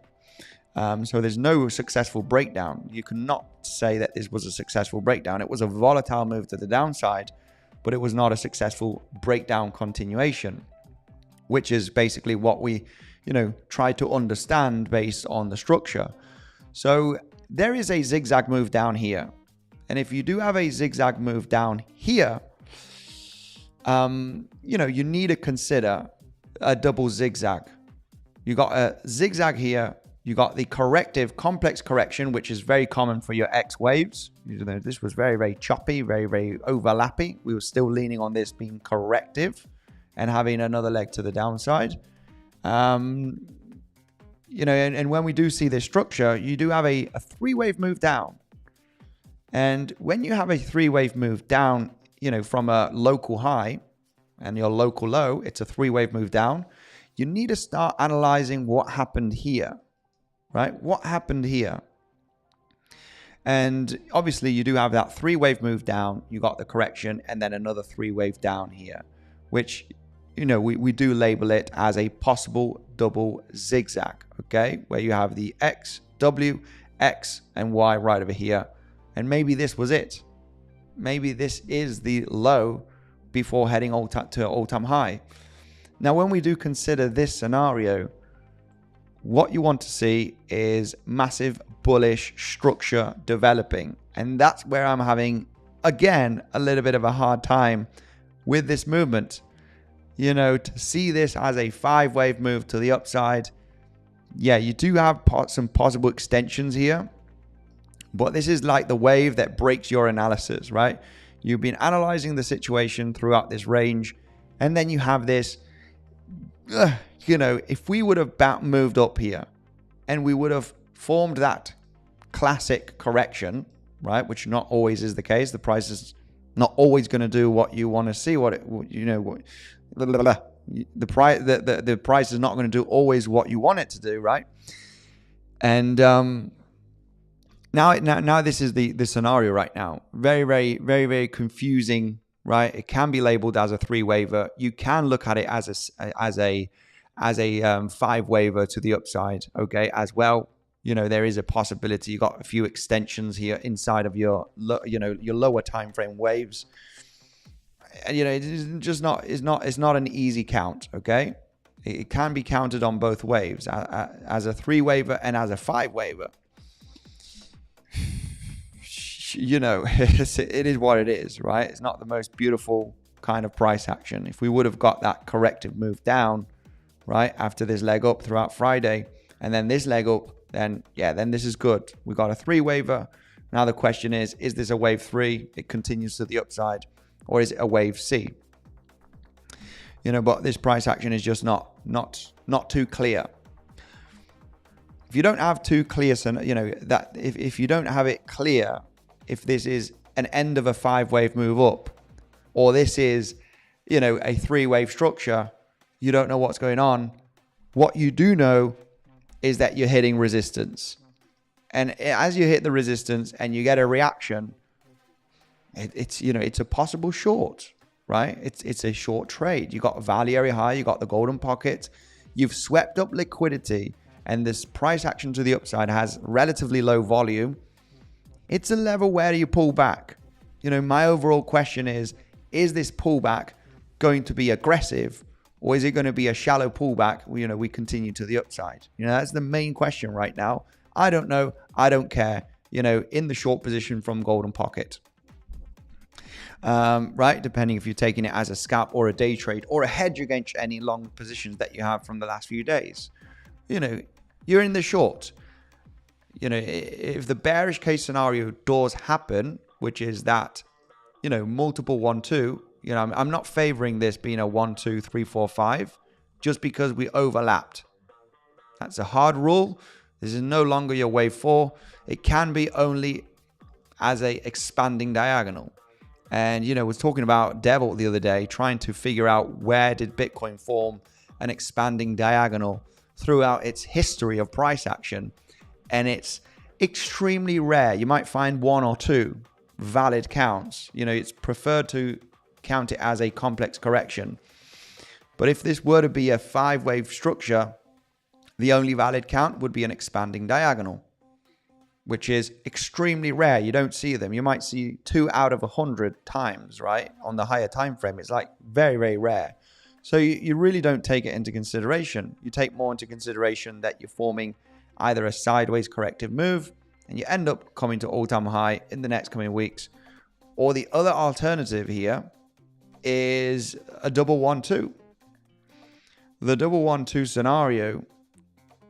[SPEAKER 1] So there's no successful breakdown. You cannot say that this was a successful breakdown. It was a volatile move to the downside, but it was not a successful breakdown continuation. which is basically what we, try to understand based on the structure. So there is a zigzag move down here. And if you do have a zigzag move down here, you need to consider a double zigzag. You got a zigzag here. You got the corrective complex correction, which is very common for your X waves. This was very, very choppy, very, very overlappy. We were still leaning on this being corrective and having another leg to the downside. And when we do see this structure, you do have a three-wave move down. And when you have a three-wave move down, from a local high and your local low, it's a three-wave move down. You need to start analyzing what happened here, right? What happened here? And obviously you do have that three-wave move down. You got the correction and then another three-wave down here, which, we do label it as a possible double zigzag, okay? Where you have the X, W, X, and Y right over here. And maybe this was it. Maybe this is the low before heading to all-time high. Now, when we do consider this scenario, what you want to see is massive bullish structure developing. And that's where I'm having, again, a little bit of a hard time with this movement. To see this as a five-wave move to the upside, yeah, you do have some possible extensions here. But this is like the wave that breaks your analysis, right? You've been analyzing the situation throughout this range. And then you have this, if we would have moved up here and we would have formed that classic correction, right? Which not always is the case. The price is not always going to do what you want to see. The price is not going to do always what you want it to do, right? And now this is the scenario right now. Very, very, very, very confusing, right? It can be labeled as a three-waver. You can look at it as a five-waver to the upside, okay, as well. There is a possibility. You got a few extensions here inside of your lower time frame waves. And it's not an easy count, okay? It can be counted on both waves as a three-waver and as a five-waver. It is what it is, right? It's not the most beautiful kind of price action. If we would have got that corrective move down, right, after this leg up throughout Friday, and then this leg up, then this is good. We got a three-waver. Now the question is this a wave 3? It continues to the upside, or is it a wave C? But this price action is just not too clear. If you don't have too clear, that if you don't have it clear, if this is an end of a five-wave move up, or this is, a three-wave structure, you don't know what's going on. What you do know is that you're hitting resistance. And as you hit the resistance and you get a reaction, it's a possible short, right? It's a short trade. You got a value area high, you got the golden pocket, you've swept up liquidity, and this price action to the upside has relatively low volume. It's a level where you pull back. My overall question is this pullback going to be aggressive, or is it going to be a shallow pullback? We continue to the upside. That's the main question right now. I don't know. I don't care. In the short position from golden pocket. Right? Depending if you're taking it as a scalp or a day trade or a hedge against any long positions that you have from the last few days. You're in the short. If the bearish case scenario does happen, which is that, multiple 1-2, I'm not favoring this being a 1, 2, 3, 4, 5, just because we overlapped. That's a hard rule. This is no longer your wave 4. It can be only as a expanding diagonal. And, was talking about 𝗬𝗆 the other day, trying to figure out where did Bitcoin form an expanding diagonal throughout its history of price action. And it's extremely rare. You might find 1 or 2 valid counts. It's preferred to count it as a complex correction. But if this were to be a 5-wave structure, the only valid count would be an expanding diagonal, which is extremely rare. You don't see them. You might see 2 out of 100 times, right? On the higher time frame, it's like very, very rare. So you really don't take it into consideration. You take more into consideration that you're forming either a sideways corrective move and you end up coming to all-time high in the next coming weeks. Or the other alternative here is a double 1-2. The double 1-2 scenario,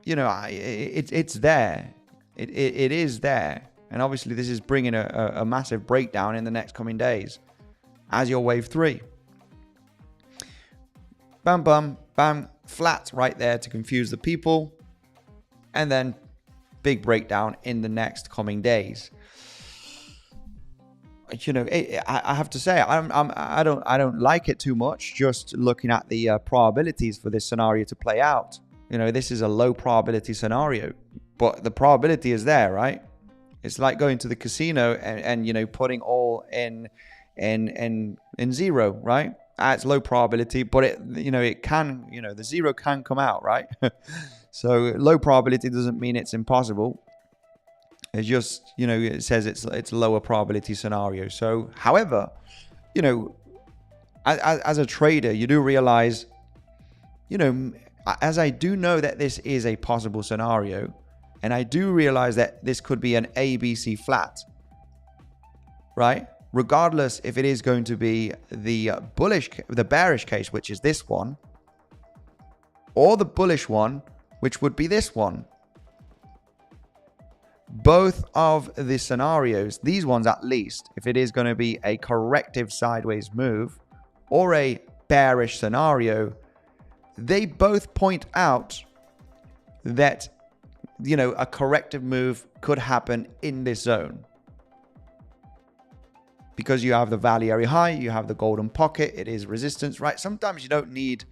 [SPEAKER 1] you know, it's there. It is there. And obviously this is bringing a massive breakdown in the next coming days as your wave 3. Bam, bam, bam, flat right there to confuse the people. And then big breakdown in the next coming days. You know, I have to say, I don't like it too much. Just looking at the probabilities for this scenario to play out. You know, this is a low probability scenario, but the probability is there, right? It's like going to the casino and you know, putting all in zero, right? It's low probability, but it, you know, it can, you know, the zero can come out, right? So low probability doesn't mean it's impossible. It's just, you know, it says it's lower probability scenario. So, however, you know, as a trader, you do realize, you know, as I do know that this is a possible scenario, and I do realize that this could be an ABC flat, right? Regardless if it is going to be the bearish case, which is this one, or the bullish one, which would be this one. Both of the scenarios, these ones at least, if it is going to be a corrective sideways move or a bearish scenario, they both point out that, you know, a corrective move could happen in this zone. Because you have the value area high, you have the golden pocket, it is resistance, right? Sometimes you don't need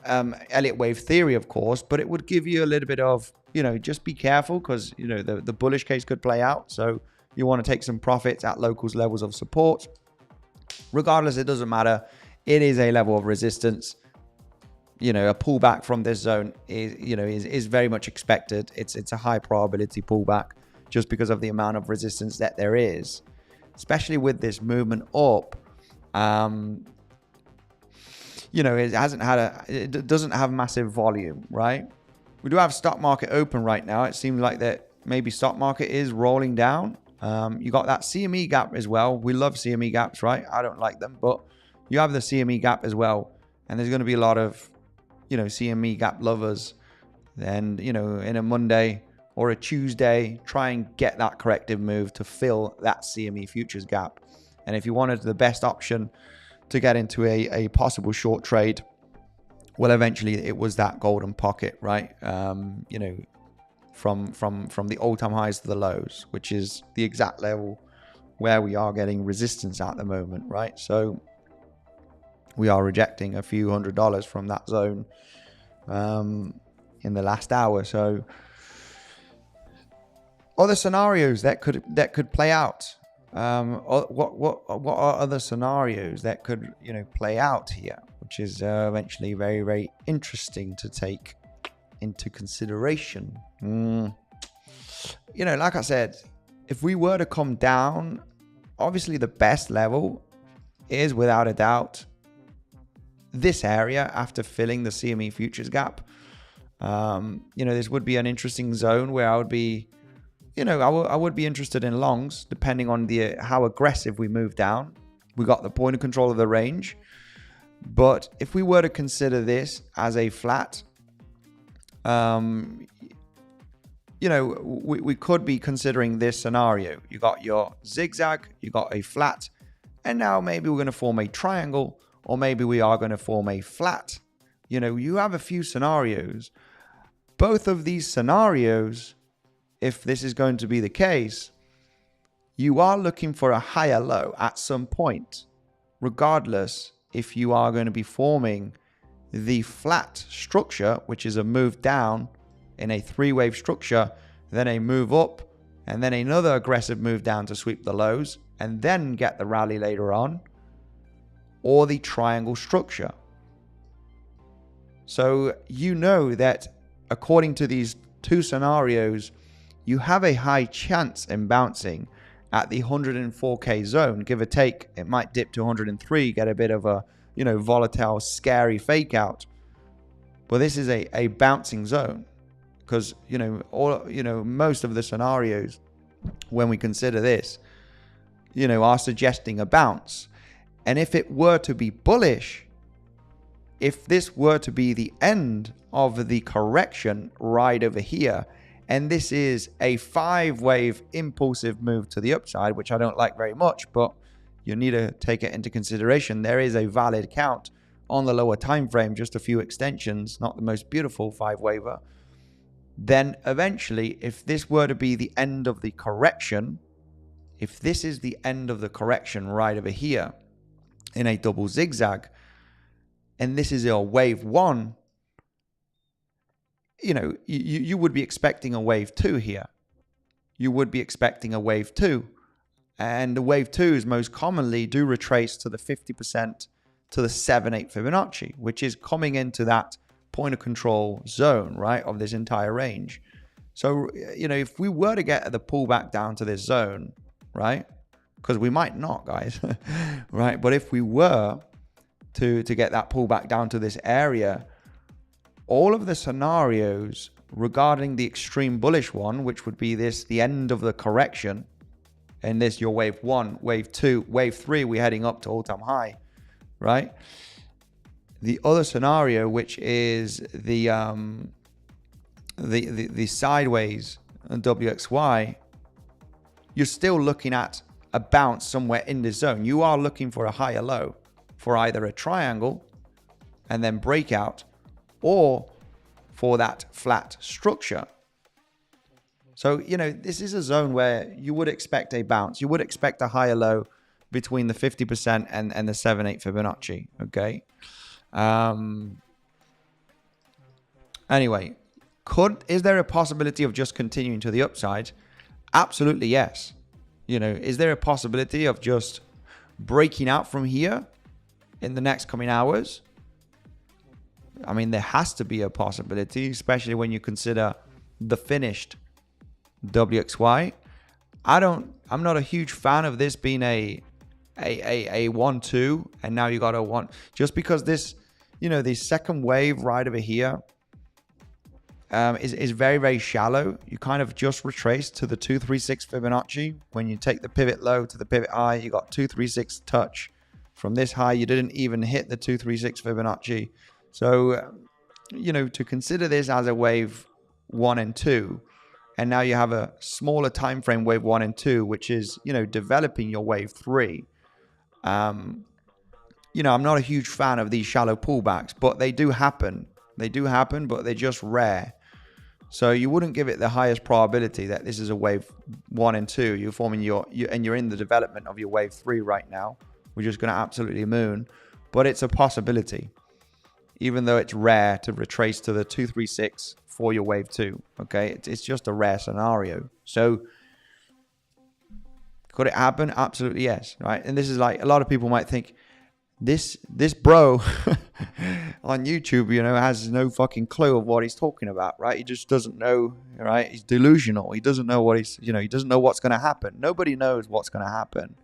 [SPEAKER 1] Elliott wave theory, of course, but it would give you a little bit of, you know, just be careful because, you know, the bullish case could play out. So you want to take some profits at locals levels of support. Regardless, it doesn't matter. It is a level of resistance. You know, a pullback from this zone is, you know, is very much expected. It's a high probability pullback just because of the amount of resistance that there is, especially with this movement up. You know, it doesn't have massive volume, right? We do have stock market open right now. It seems like that maybe stock market is rolling down. You got that CME gap as well. We love CME gaps, right? I don't like them, but you have the CME gap as well. And there's going to be a lot of, you know, CME gap lovers. And, you know, in a Monday or a Tuesday, try and get that corrective move to fill that CME futures gap. And if you wanted the best option to get into a possible short trade, well, eventually it was that golden pocket, right? You know, from the all-time highs to the lows, which is the exact level where we are getting resistance at the moment, right? So we are rejecting a few $100s from that zone in the last hour. So other scenarios that could play out. What are other scenarios that could, you know, play out here, which is eventually very, very interesting to take into consideration. You know, like I said, if we were to come down, obviously the best level is without a doubt this area after filling the CME futures gap. You know, this would be an interesting zone where I would be, you know, I would be interested in longs depending on how aggressive we move down. We got the point of control of the range. But if we were to consider this as a flat, you know, we could be considering this scenario. You got your zigzag, you got a flat, and now maybe we're going to form a triangle, or maybe we are going to form a flat. You know, you have a few scenarios. Both of these scenarios, if this is going to be the case, you are looking for a higher low at some point, regardless if you are going to be forming the flat structure, which is a move down in a three-wave structure, then a move up, and then another aggressive move down to sweep the lows, and then get the rally later on, or the triangle structure. So you know that according to these two scenarios, you have a high chance in bouncing at the 104K zone, give or take. It might dip to 103, get a bit of a volatile, scary fake out. But this is a bouncing zone, because most of the scenarios when we consider this, are suggesting a bounce. And if it were to be bullish, if this were to be the end of the correction right over here, and this is a 5-wave impulsive move to the upside, which I don't like very much, but you need to take it into consideration. There is a valid count on the lower time frame, just a few extensions, not the most beautiful 5-waver. Then eventually, if this were to be the end of the correction, if this is the end of the correction right over here in a double zigzag, and this is a wave 1, you would be expecting a wave 2 here. You would be expecting a wave 2. And the wave 2s most commonly do retrace to the 50% to the 7/8 Fibonacci, which is coming into that point of control zone, right, of this entire range. So, if we were to get the pullback down to this zone, right, because we might not, guys, right, but if we were to get that pullback down to this area, all of the scenarios regarding the extreme bullish one, which would be this, the end of the correction, and this your wave 1, wave 2, wave 3, we're heading up to all-time high, right? The other scenario, which is the sideways WXY, you're still looking at a bounce somewhere in this zone. You are looking for a higher low for either a triangle and then breakout, or for that flat structure. So, this is a zone where you would expect a bounce. You would expect a higher low between the 50% and the 7/8 Fibonacci, okay? Anyway, is there a possibility of just continuing to the upside? Absolutely, yes. Is there a possibility of just breaking out from here in the next coming hours? I mean, there has to be a possibility, especially when you consider the finished WXY. I'm not a huge fan of this being a 1-2, and now you got a 1, just because this, the second wave right over here is very, very shallow. You kind of just retrace to the 236 Fibonacci. When you take the pivot low to the pivot high, you got 236 touch. From this high, you didn't even hit the 236 Fibonacci. So, to consider this as a wave 1 and 2, and now you have a smaller time frame wave 1 and 2, which is, developing your wave 3. I'm not a huge fan of these shallow pullbacks, but they do happen. They do happen, but they're just rare. So you wouldn't give it the highest probability that this is a wave 1 and 2. You're forming and you're in the development of your wave 3 right now, which is going to absolutely moon. But it's a possibility, even though it's rare to retrace to the 236 for your wave 2. Okay, it's just a rare scenario. So could it happen? Absolutely yes. Right, and this is like, a lot of people might think, this bro on YouTube, has no fucking clue of what he's talking about, right? He just doesn't know, right? He's delusional. He doesn't know what he doesn't know what's going to happen. Nobody knows what's going to happen.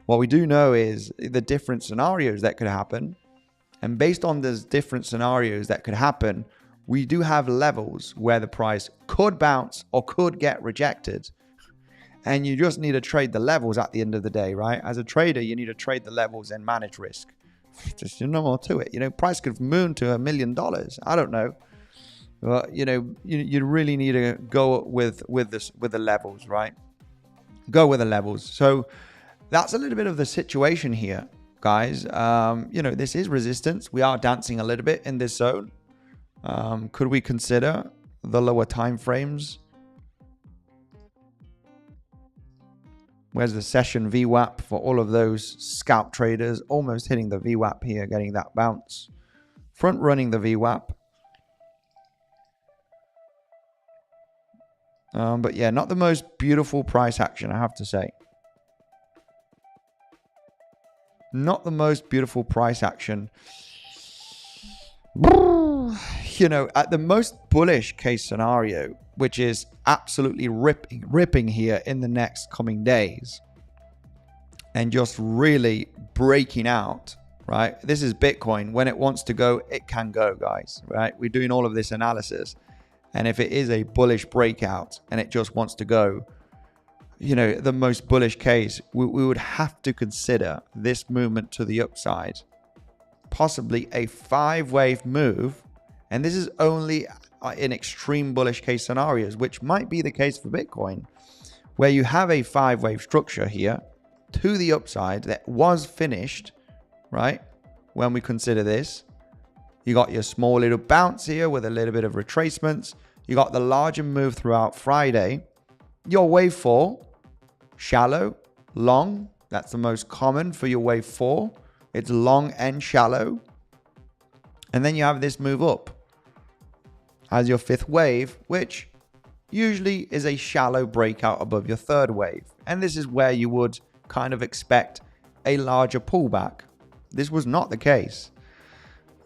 [SPEAKER 1] What we do know is the different scenarios that could happen. And based on those different scenarios that could happen, we do have levels where the price could bounce or could get rejected. And you just need to trade the levels at the end of the day, right? As a trader, you need to trade the levels and manage risk. Just no more to it. Price could moon to $1 million. I don't know. But, you really need to go with the levels, right? Go with the levels. So that's a little bit of the situation here, guys. This is resistance. We are dancing a little bit in this zone. Could we consider the lower time frames? Where's the session VWAP for all of those scalp traders? Almost hitting the VWAP here, getting that bounce. Front running the VWAP. But yeah, not the most beautiful price action, I have to say. Not the most beautiful price action. At the most bullish case scenario, which is absolutely ripping here in the next coming days, and just really breaking out right? This is Bitcoin. When it wants to go, it can go, guys, right? We're doing all of this analysis. And if it is a bullish breakout and it just wants to go, you know, the most bullish case, we would have to consider this movement to the upside, possibly a 5-wave move. And this is only in extreme bullish case scenarios, which might be the case for Bitcoin, where you have a 5-wave structure here to the upside that was finished, right? When we consider this, you got your small little bounce here with a little bit of retracements. You got the larger move throughout Friday. Your wave 4, shallow, long. That's the most common for your wave 4. It's long and shallow. And then you have this move up as your 5th wave, which usually is a shallow breakout above your 3rd wave. And this is where you would kind of expect a larger pullback. This was not the case.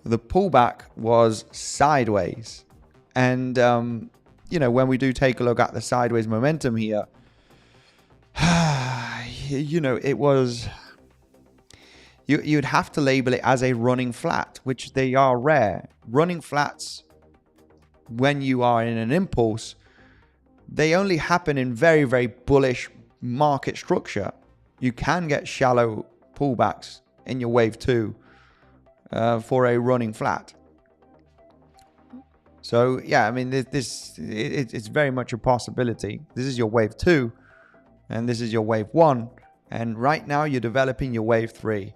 [SPEAKER 1] The pullback was sideways. And, you know, when we do take a look at the sideways momentum here, you know, it was, you'd have to label it as a running flat, which they are rare. Running flats, when you are in an impulse, they only happen in very, very bullish market structure. You can get shallow pullbacks in your wave 2 for a running flat. So yeah, I mean, it's very much a possibility. This is your wave 2 and this is your wave 1. And right now you're developing your wave 3.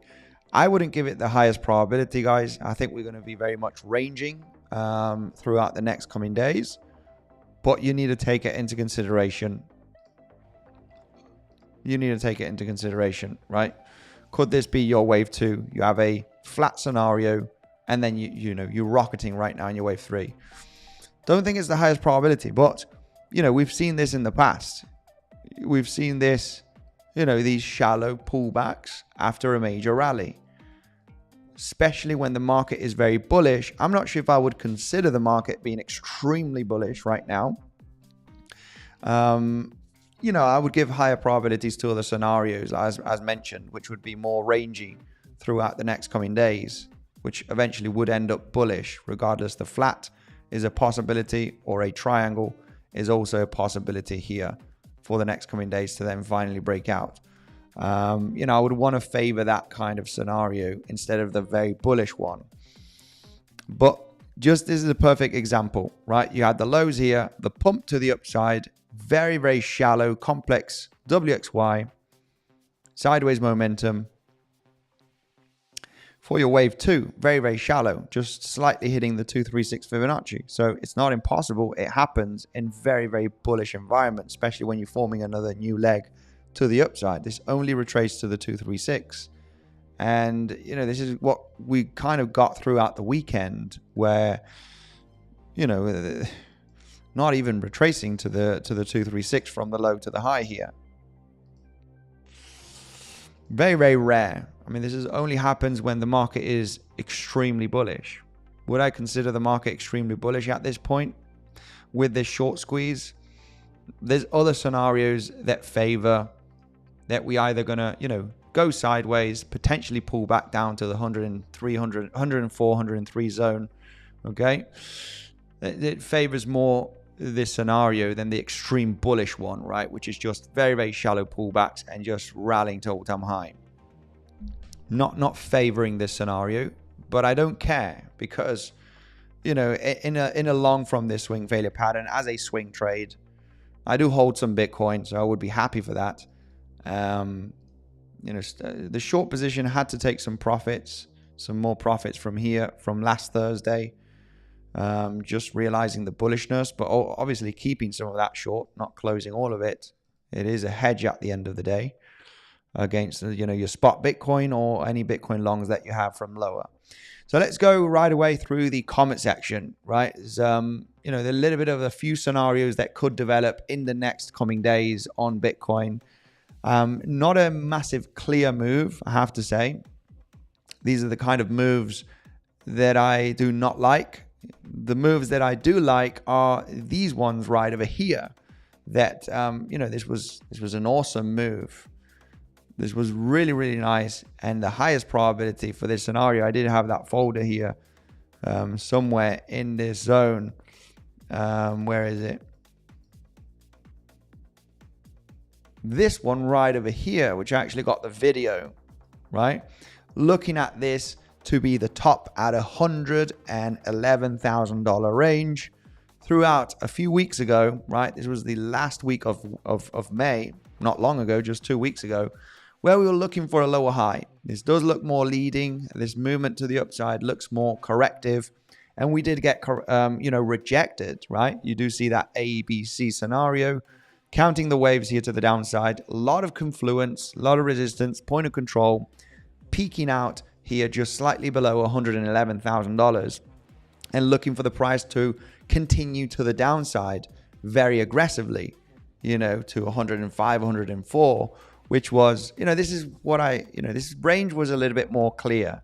[SPEAKER 1] I wouldn't give it the highest probability, guys. I think we're going to be very much ranging throughout the next coming days. But you need to take it into consideration. You need to take it into consideration, right? Could this be your wave 2? You have a flat scenario, and then you're rocketing right now in your wave 3. Don't think it's the highest probability, but you know, we've seen this in the past. We've seen this, you know, these shallow pullbacks after a major rally, especially when the market is very bullish. I'm not sure if I would consider the market being extremely bullish right now. You know, I would give higher probabilities to other scenarios, as mentioned, which would be more rangy throughout the next coming days, which eventually would end up bullish. Regardless, the flat is a possibility, or a triangle is also a possibility here for the next coming days to then finally break out. You know, I would want to favor that kind of scenario instead of the very bullish one. But just this is a perfect example, right? You had the lows here, the pump to the upside, very, very shallow, complex WXY, sideways momentum. For your wave 2, very, very shallow, just slightly hitting the 236 Fibonacci. So it's not impossible. It happens in very, very bullish environment, especially when you're forming another new leg to the upside. This only retraced to the 236. And, you know, this is what we kind of got throughout the weekend, where, you know, not even retracing to the 236 from the low to the high here. Very, very rare. I mean, this only happens when the market is extremely bullish. Would I consider the market extremely bullish at this point with this short squeeze? There's other scenarios that favor that we either gonna, you know, go sideways, potentially pull back down to the 104, 103 zone. Okay, it favors more this scenario than the extreme bullish one, right? Which is just very, very shallow pullbacks and just rallying to all-time high. Not favoring this scenario, but I don't care, because, you know, in a long from this swing failure pattern, as a swing trade, I do hold some Bitcoin, so I would be happy for that. You know, the short position had to take some profits, some more profits from here, from last Thursday. Just realizing the bullishness, but obviously keeping some of that short, not closing all of it. It is a hedge at the end of the day against, you know, your spot Bitcoin or any Bitcoin longs that you have from lower. So let's go right away through the comment section, right? There's, you know, a little bit of a few scenarios that could develop in the next coming days on Bitcoin. Not a massive clear move, I have to say. These are the kind of moves that I do not like. The moves that I do like are these ones right over here. That, you know, this was an awesome move. This was really, really nice. And the highest probability for this scenario, I did have that folder here somewhere in this zone. Where is it? This one right over here, which actually got the video, right? Looking at this to be the top at $111,000 range throughout a few weeks ago, right? This was the last week of May, not long ago, just 2 weeks ago, where we were looking for a lower high. This does look more leading. This movement to the upside looks more corrective. And we did get, rejected, right? You do see that ABC scenario. Counting the waves here to the downside. A lot of confluence, a lot of resistance, point of control. Peaking out here just slightly below $111,000. And looking for the price to continue to the downside very aggressively, to 105, 104, which was, this is what this range was a little bit more clear.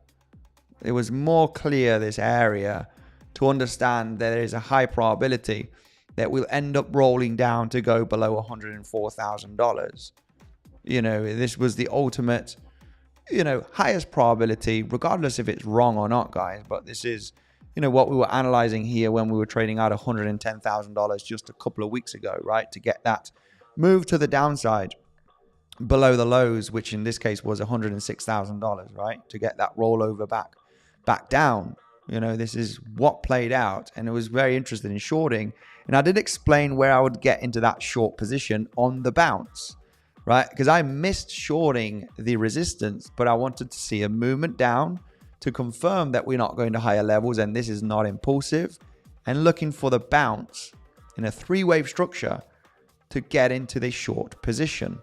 [SPEAKER 1] It was more clear, this area, to understand that there is a high probability that we'll end up rolling down to go below $104,000. This was the ultimate, highest probability, regardless if it's wrong or not, guys. But this is, what we were analyzing here when we were trading out $110,000 just a couple of weeks ago, right? To get that move to the downside below the lows, which in this case was $106,000, right? To get that rollover back down. This is what played out, and it was very interested in shorting. And I did explain where I would get into that short position on the bounce, right? Because I missed shorting the resistance, but I wanted to see a movement down to confirm that we're not going to higher levels and this is not impulsive, and looking for the bounce in a three-wave structure to get into the short position,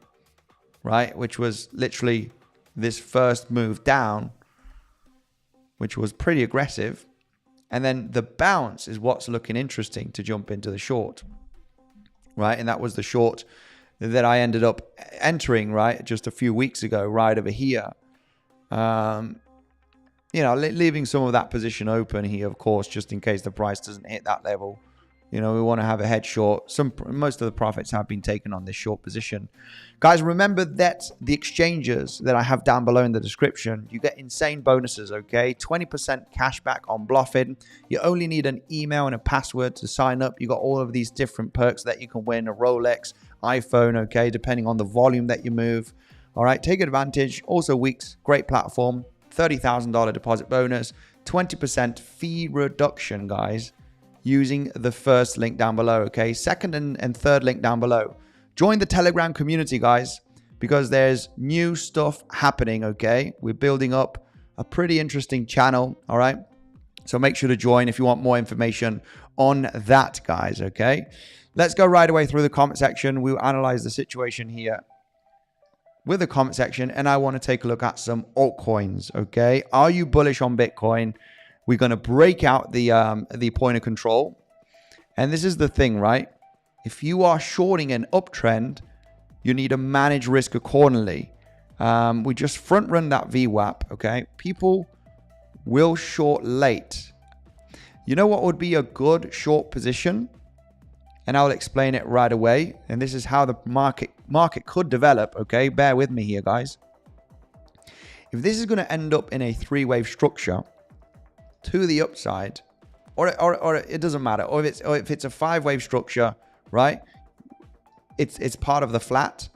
[SPEAKER 1] right? Which was literally this first move down, which was pretty aggressive. And then the bounce is what's looking interesting to jump into the short, right? And that was the short that I ended up entering, right, just a few weeks ago, right over here. Leaving some of that position open here, of course, just in case the price doesn't hit that level. We want to have a head short. Most of the profits have been taken on this short position. Guys, remember that the exchanges that I have down below in the description, you get insane bonuses, okay? 20% cash back on bluffing. You only need an email and a password to sign up. You got all of these different perks that you can win, a Rolex, iPhone, okay, depending on the volume that you move. All right, take advantage. Also, Weeks, great platform, $30,000 deposit bonus, 20% fee reduction, guys, using the first link down below, okay? Second and third link down below. Join the Telegram community, guys, because there's new stuff happening, okay? We're building up a pretty interesting channel, all right? So make sure to join if you want more information on that, guys, okay? Let's go right away through the comment section. We'll analyze the situation here with the comment section, and I want to take a look at some altcoins, okay? Are you bullish on Bitcoin? We're going to break out the point of control. And this is the thing, right? If you are shorting an uptrend, you need to manage risk accordingly. We just front run that VWAP, okay? People will short late. You know what would be a good short position? And I'll explain it right away. And this is how the market could develop, okay? Bear with me here, guys. If this is going to end up in a three-wave structure to the upside, or it doesn't matter, or if it's a five-wave structure, right? It's part of the flat,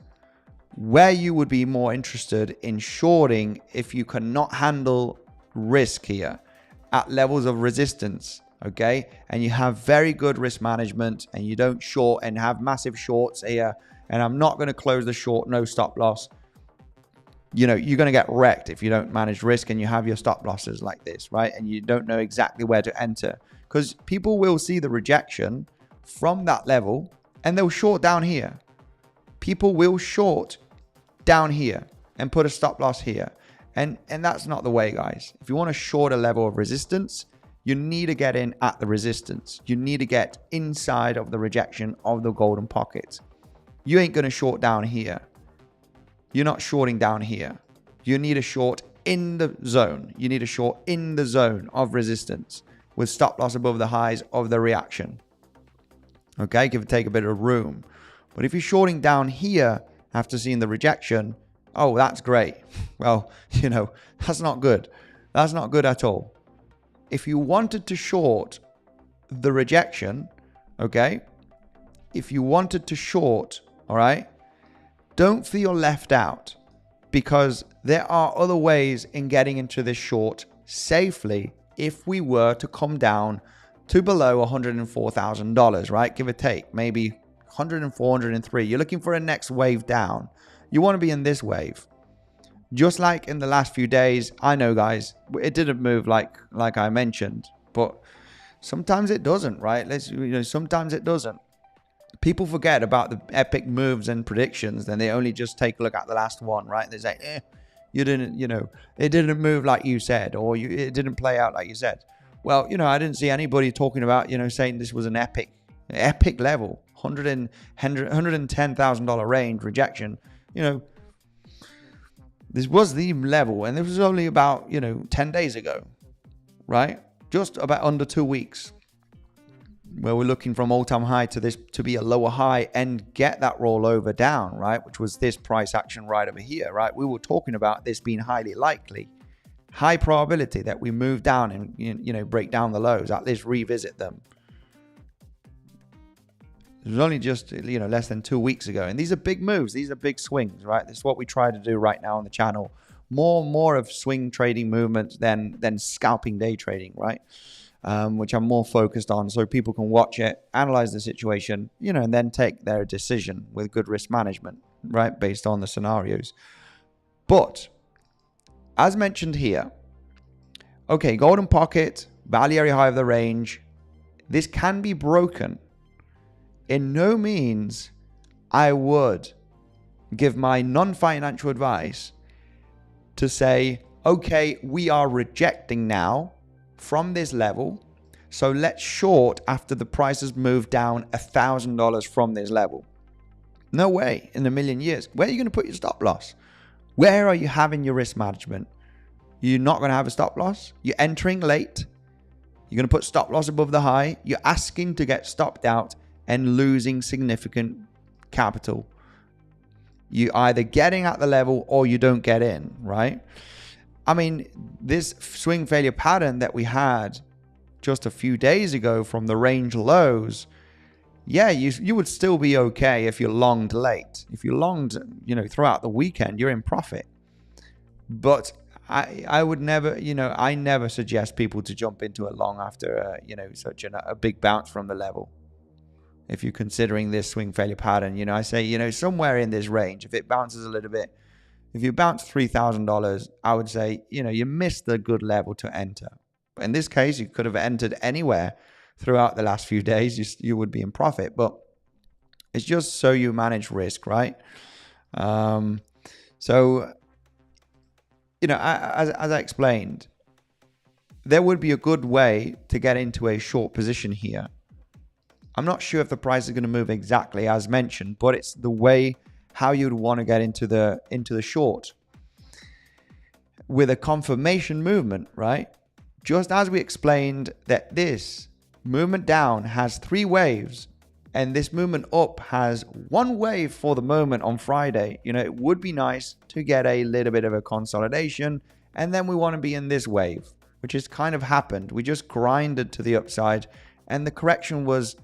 [SPEAKER 1] where you would be more interested in shorting if you cannot handle risk here at levels of resistance, okay? And you have very good risk management and you don't short and have massive shorts here. And I'm not going to close the short, no stop loss. You're going to get wrecked if you don't manage risk and you have your stop losses like this, right? And you don't know exactly where to enter, because people will see the rejection from that level and they'll short down here. People will short down here and put a stop loss here. And that's not the way, guys. If you want to short a level of resistance, you need to get in at the resistance. You need to get inside of the rejection of the golden pocket. You ain't going to short down here. You're not shorting down here. You need a short in the zone. You need a short in the zone of resistance with stop loss above the highs of the reaction. Okay, give it take a bit of room. But if you're shorting down here after seeing the rejection, Oh, that's great. Well, that's not good. That's not good at all. If you wanted to short the rejection, okay, if you wanted to short, all right, don't feel left out, because there are other ways in getting into this short safely if we were to come down to below $104,000, right? Give or take, maybe 104, 103. You're looking for a next wave down. You want to be in this wave. Just like in the last few days, I know, guys, it didn't move like I mentioned, but sometimes it doesn't, right? Sometimes it doesn't. People forget about the epic moves and predictions, then they only just take a look at the last one, right? They say, you didn't, it didn't move like you said, or it didn't play out like you said. Well, I didn't see anybody talking about, saying this was an epic level, $110,000 range rejection. This was the level, and this was only about, 10 days ago, right? Just about under 2 weeks, where we're looking from all-time high to this to be a lower high and get that rollover down, right? Which was this price action right over here, right? We were talking about this being highly likely, high probability that we move down and, break down the lows, at least revisit them. It was only just, less than 2 weeks ago. And these are big moves. These are big swings, right? This is what we try to do right now on the channel. More of swing trading movements than scalping day trading, right? Which I'm more focused on, so people can watch it, analyze the situation, and then take their decision with good risk management, right? Based on the scenarios. But as mentioned here, okay, golden pocket, value area high of the range, this can be broken. In no means I would give my non-financial advice to say, okay, we are rejecting now from this level, so let's short after the price has moved down $1,000 from this level. No way in a million years. Where are you going to put your stop loss? Where are you having your risk management? You're not going to have a stop loss. You're entering late. You're going to put stop loss above the high. You're asking to get stopped out and losing significant capital. You either getting at the level or you don't get in, right? I mean, this swing failure pattern that we had just a few days ago from the range lows, yeah, you would still be okay if you longed late. If you longed, throughout the weekend, you're in profit. But I would never, I never suggest people to jump into a long after, such a big bounce from the level. If you're considering this swing failure pattern, I say, somewhere in this range, if it bounces a little bit, if you bounce $3,000, I would say, you missed the good level to enter. But in this case, you could have entered anywhere throughout the last few days. You would be in profit, but it's just so you manage risk, right? So, as I explained, there would be a good way to get into a short position here. I'm not sure if the price is going to move exactly as mentioned, but it's the way how you'd want to get into the short with a confirmation movement, right? Just as we explained that this movement down has 3 waves and this movement up has 1 wave for the moment on Friday, it would be nice to get a little bit of a consolidation, and then we want to be in this wave, which has kind of happened. We just grinded to the upside and the correction was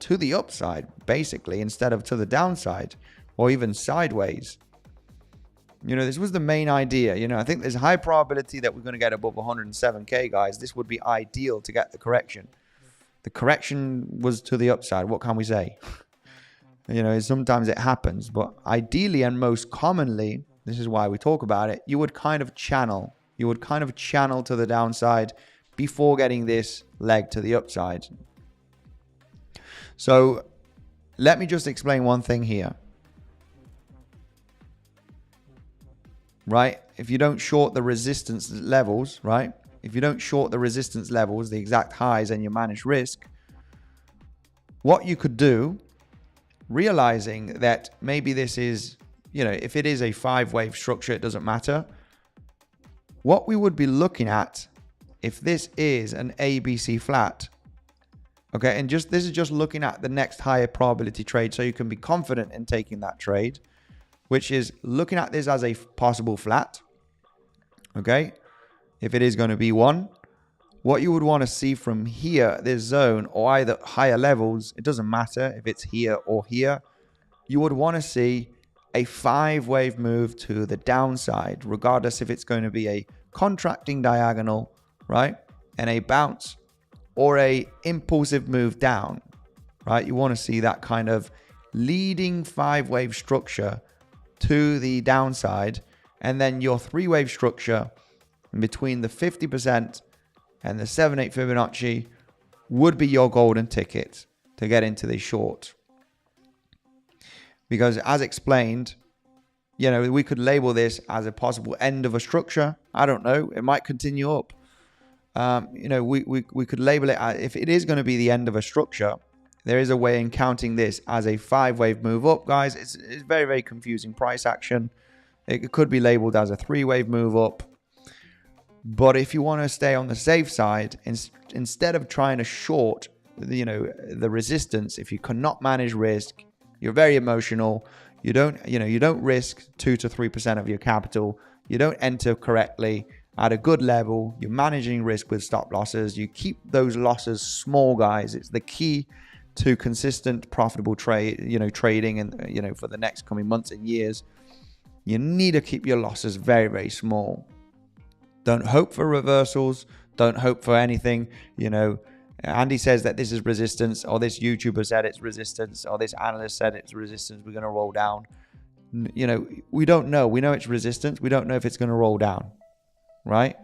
[SPEAKER 1] to the upside, basically, instead of to the downside or even sideways. This was the main idea. I think there's a high probability that we're going to get above 107K, guys. This would be ideal to get the correction. The correction was to the upside. What can we say? Sometimes it happens, but ideally and most commonly, this is why we talk about it, you would kind of channel to the downside before getting this leg to the upside. So let me just explain one thing here, right? If you don't short the resistance levels, right? If you don't short the resistance levels, the exact highs, and you manage risk, what you could do, realizing that maybe this is, if it is a 5-wave structure, it doesn't matter. What we would be looking at, if this is an ABC flat, okay, and this is just looking at the next higher probability trade, so you can be confident in taking that trade. which is looking at this as a possible flat. Okay, if it is going to be one, what you would want to see from here, this zone, or either higher levels, it doesn't matter if it's here or here, you would want to see a 5-wave move to the downside, regardless if it's going to be a contracting diagonal, right, and a bounce, or a impulsive move down, right? You want to see that kind of leading 5-wave structure to the downside, and then your 3-wave structure in between the 50% and the 7/8 Fibonacci would be your golden ticket to get into the short. Because as explained, you know, we could label this as a possible end of a structure. I don't know. It might continue up. You know, we could label it as, if it is going to be the end of a structure, there is a way in counting this as a 5-wave move up, guys. It's very, very confusing price action. It could be labeled as a 3-wave move up. But if you want to stay on the safe side, instead of trying to short, you know, the resistance, if you cannot manage risk, you're very emotional, you don't risk 2 to 3% of your capital, you don't enter correctly at a good level, you're managing risk with stop losses, you keep those losses small, guys. It's the key to consistent profitable trading, and for the next coming months and years. You need to keep your losses very, very small. Don't hope for reversals. Don't hope for anything. You know, Andy says that this is resistance, or this YouTuber said it's resistance, or this analyst said it's resistance, we're going to roll down. You know, we don't know. We know it's resistance. We don't know if it's going to roll down, right?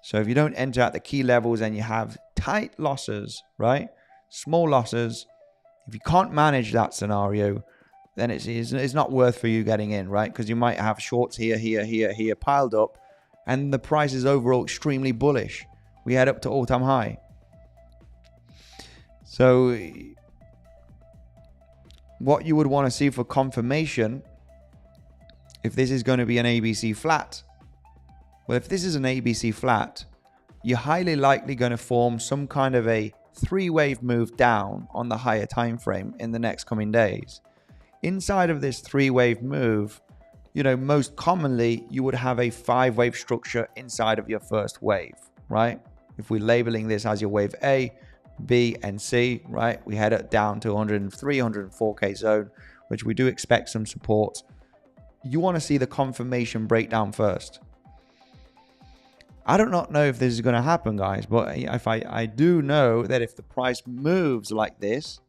[SPEAKER 1] So if you don't enter at the key levels and you have tight losses, right, small losses, if you can't manage that scenario, then it's not worth for you getting in, right? Because you might have shorts here piled up, and the price is overall extremely bullish. We head up to all-time high. So what you would want to see for confirmation, if this is going to be an ABC flat, well, if this is an ABC flat, you're highly likely going to form some kind of a 3-wave move down on the higher time frame in the next coming days. Inside of this 3-wave move, you know, most commonly you would have a 5-wave structure inside of your first wave, right? If we're labeling this as your wave A, B, and C, right, we head it down to 103, 104K zone, which we do expect some support. You want to see the confirmation breakdown first. I do not know if this is going to happen, guys, but if I do know that if the price moves like this,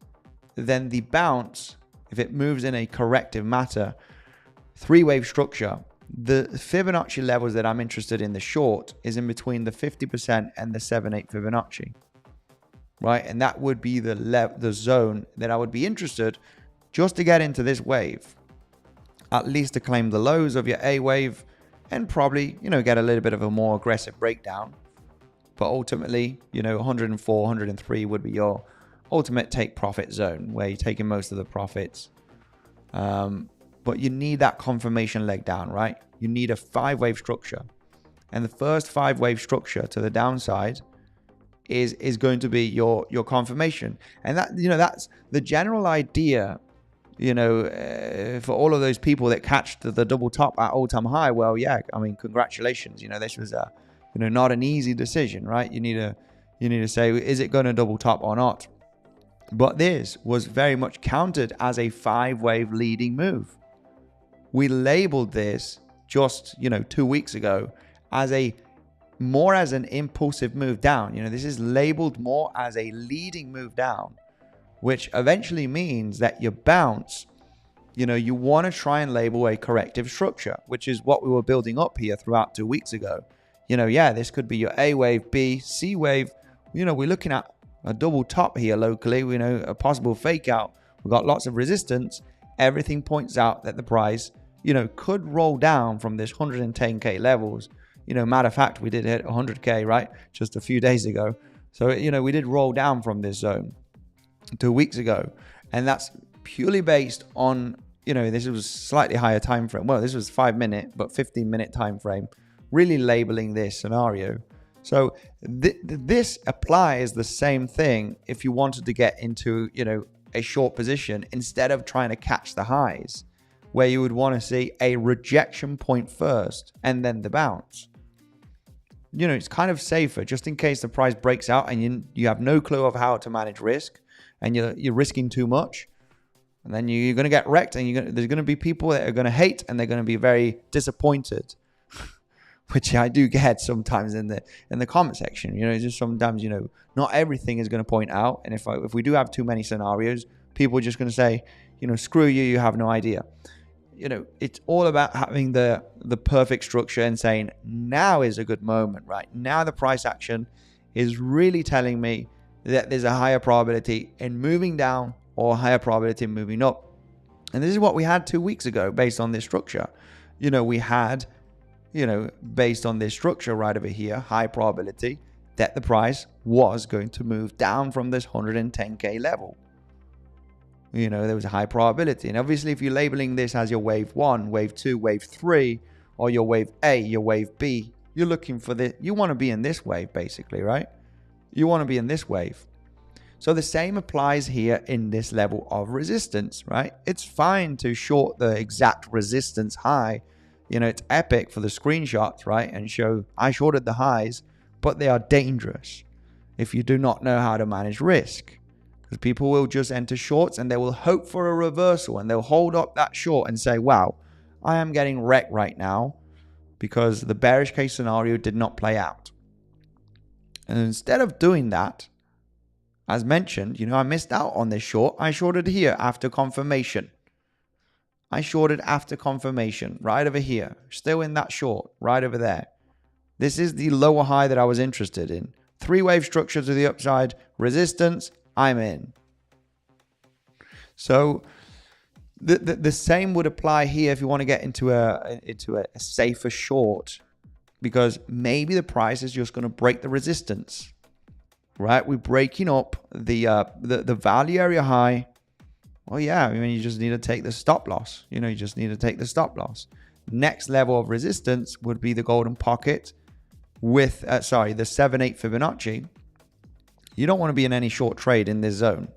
[SPEAKER 1] then the bounce, if it moves in a corrective matter, 3-wave structure, the Fibonacci levels that I'm interested in the short is in between the 50% and the 7/8 Fibonacci, right? And that would be the zone that I would be interested just to get into this wave, at least to claim the lows of your A wave, and probably, you know, get a little bit of a more aggressive breakdown. But ultimately, you know, 104, 103 would be your ultimate take profit zone, where you're taking most of the profits. But you need that confirmation leg down, right? You need a 5-wave structure. And the first 5-wave structure to the downside is going to be your confirmation. And that, you know, that's the general idea, you know, for all of those people that catch the double top at all-time high. Well, yeah, I mean, congratulations. You know, this was not an easy decision, right? You need to say, is it going to double top or not? But this was very much counted as a 5-wave leading move. We labeled this just, 2 weeks ago as more as an impulsive move down. You know, this is labeled more as a leading move down, which eventually means that your bounce, you want to try and label a corrective structure, which is what we were building up here throughout 2 weeks ago. Yeah, this could be your A wave, B, C wave. We're looking at a double top here locally, a possible fake out. We've got lots of resistance. Everything points out that the price, could roll down from this 110K levels. Matter of fact, we did hit 100K, right? Just a few days ago. So, we did roll down from this zone 2 weeks ago. And that's purely based on, this was slightly higher time frame. Well, this was 5-minute, but 15-minute time frame, really labeling this scenario. So this applies the same thing if you wanted to get into, a short position instead of trying to catch the highs, where you would want to see a rejection point first and then the bounce. You know, it's kind of safer just in case the price breaks out and you have no clue of how to manage risk and you're risking too much. And then you're going to get wrecked and there's going to be people that are going to hate and they're going to be very disappointed, which I do get sometimes in the comment section. You know, just sometimes, you know, not everything is going to point out. And if we do have too many scenarios, people are just going to say, you know, screw you, you have no idea. You know, it's all about having the perfect structure and saying now is a good moment, right? Now the price action is really telling me that there's a higher probability in moving down or a higher probability in moving up. And this is what we had 2 weeks ago based on this structure. You know, we had, you know, based on this structure right over here, high probability that the price was going to move down from this 110K level. You know, there was a high probability. And obviously, if you're labeling this as your wave 1, wave 2, wave 3, or your wave A, your wave B, you're looking for this. You want to be in this wave, basically, right? You want to be in this wave. So the same applies here in this level of resistance, right? It's fine to short the exact resistance high. You know, it's epic for the screenshots, right? And show I shorted the highs, but they are dangerous if you do not know how to manage risk. Because people will just enter shorts and they will hope for a reversal and they'll hold up that short and say, wow, I am getting wrecked right now because the bearish case scenario did not play out. And instead of doing that, as mentioned, you know, I missed out on this short. I shorted here after confirmation. I shorted after confirmation right over here. Still in that short right over there. This is the lower high that I was interested in. 3-wave structure to the upside, resistance, I'm in. So the same would apply here if you want to get into a safer short, because maybe the price is just going to break the resistance, right? We're breaking up the value area high. Well, yeah, I mean, you just need to take the stop loss. You know, you just need to take the stop loss. Next level of resistance would be the golden pocket with, the 7/8 Fibonacci. You don't want to be in any short trade in this zone.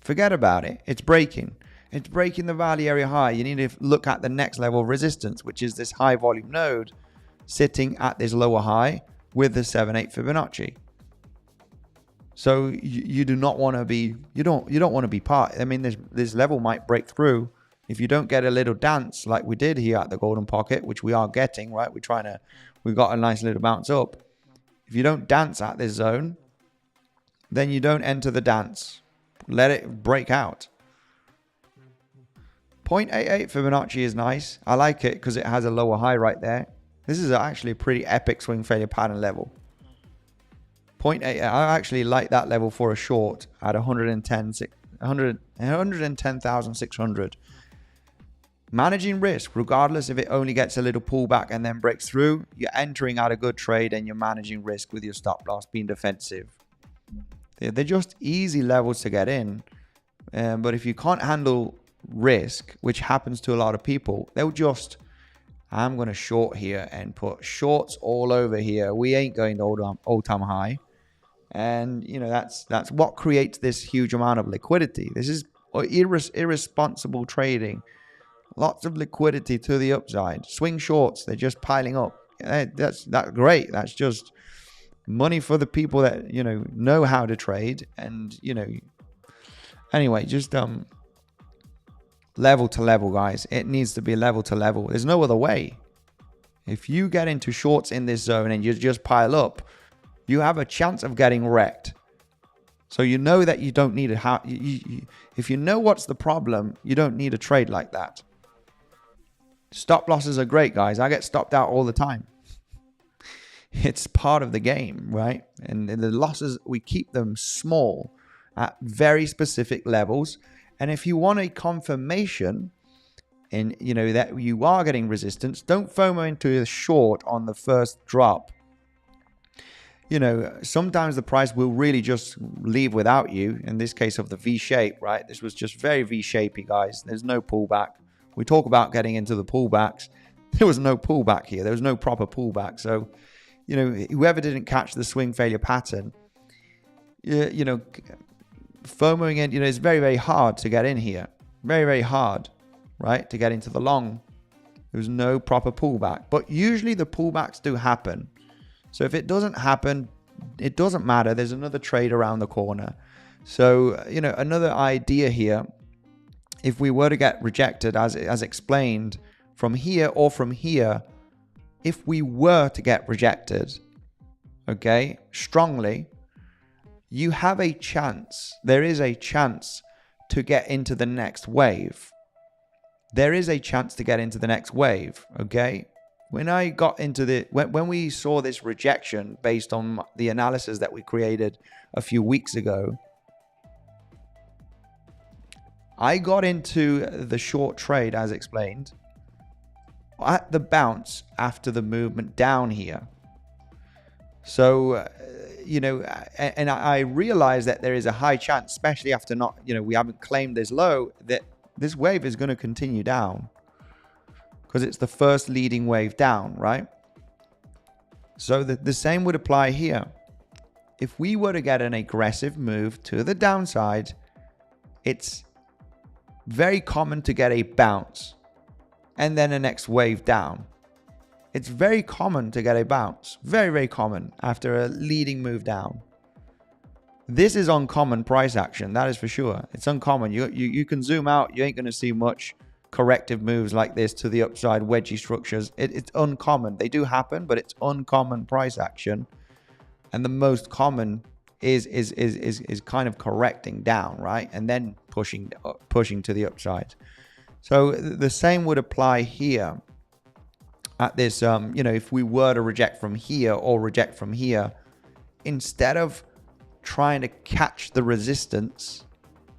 [SPEAKER 1] Forget about it. It's breaking. It's breaking the value area high. You need to look at the next level of resistance, which is this high volume node sitting at this lower high with the 7/8 Fibonacci. So you do not want to be, you don't want to be part. I mean, this level might break through if you don't get a little dance like we did here at the golden pocket, which we are getting, right? We got a nice little bounce up. If you don't dance at this zone, then you don't enter the dance. Let it break out. 0.88 Fibonacci is nice. I like it because it has a lower high right there. This is actually a pretty epic swing failure pattern level. 0.8, I actually like that level for a short at 110,600. Managing risk, regardless if it only gets a little pullback and then breaks through, you're entering at a good trade and you're managing risk with your stop loss being defensive. They're just easy levels to get in. But if you can't handle risk, which happens to a lot of people, they'll just, I'm going to short here and put shorts all over here. We ain't going to all-time high. And, you know, that's what creates this huge amount of liquidity. This is irresponsible trading. Lots of liquidity to the upside. Swing shorts, they're just piling up. That's great. That's just money for the people that, you know how to trade. And, you know, anyway, just level to level, guys. It needs to be level to level. There's no other way. If you get into shorts in this zone and you just pile up, you have a chance of getting wrecked. So you know that you don't need if you know what's the problem, you don't need a trade like that. Stop losses are great, guys. I get stopped out all the time. It's part of the game, right? And the losses, we keep them small at very specific levels. And if you want a confirmation in, you know, that you are getting resistance, don't FOMO into a short on the first drop. You know, sometimes the price will really just leave without you. In this case of the V shape, right? This was just very V-shapey, guys. There's no pullback. We talk about getting into the pullbacks. There was no pullback here. There was no proper pullback. So, you know, whoever didn't catch the swing failure pattern, you know, FOMOing in, you know, it's very, very hard to get in here. Very, very hard. right, to get into the long. There was no proper pullback. But usually the pullbacks do happen. So if it doesn't happen, it doesn't matter. There's another trade around the corner. So, you know, another idea here, if we were to get rejected, as explained, from here or from here, if we were to get rejected, okay, strongly, you have a chance. There is a chance to get into the next wave. There is a chance to get into the next wave, okay? When I got into when we saw this rejection based on the analysis that we created a few weeks ago, I got into the short trade, as explained, at the bounce after the movement down here. So, you know, and I realized that there is a high chance, especially after not, you know, we haven't claimed this low, that this wave is going to continue down because it's the first leading wave down, right? So the same would apply here. If we were to get an aggressive move to the downside, it's very common to get a bounce and then a next wave down. It's very common to get a bounce. Very, very common after a leading move down. This is uncommon price action, that is for sure. It's uncommon. You can zoom out, you ain't going to see much corrective moves like this to the upside, wedgie structures. It's uncommon. They do happen, but it's uncommon price action. And the most common is kind of correcting down, right? And then pushing to the upside. So the same would apply here at this, you know, if we were to reject from here or reject from here, instead of trying to catch the resistance,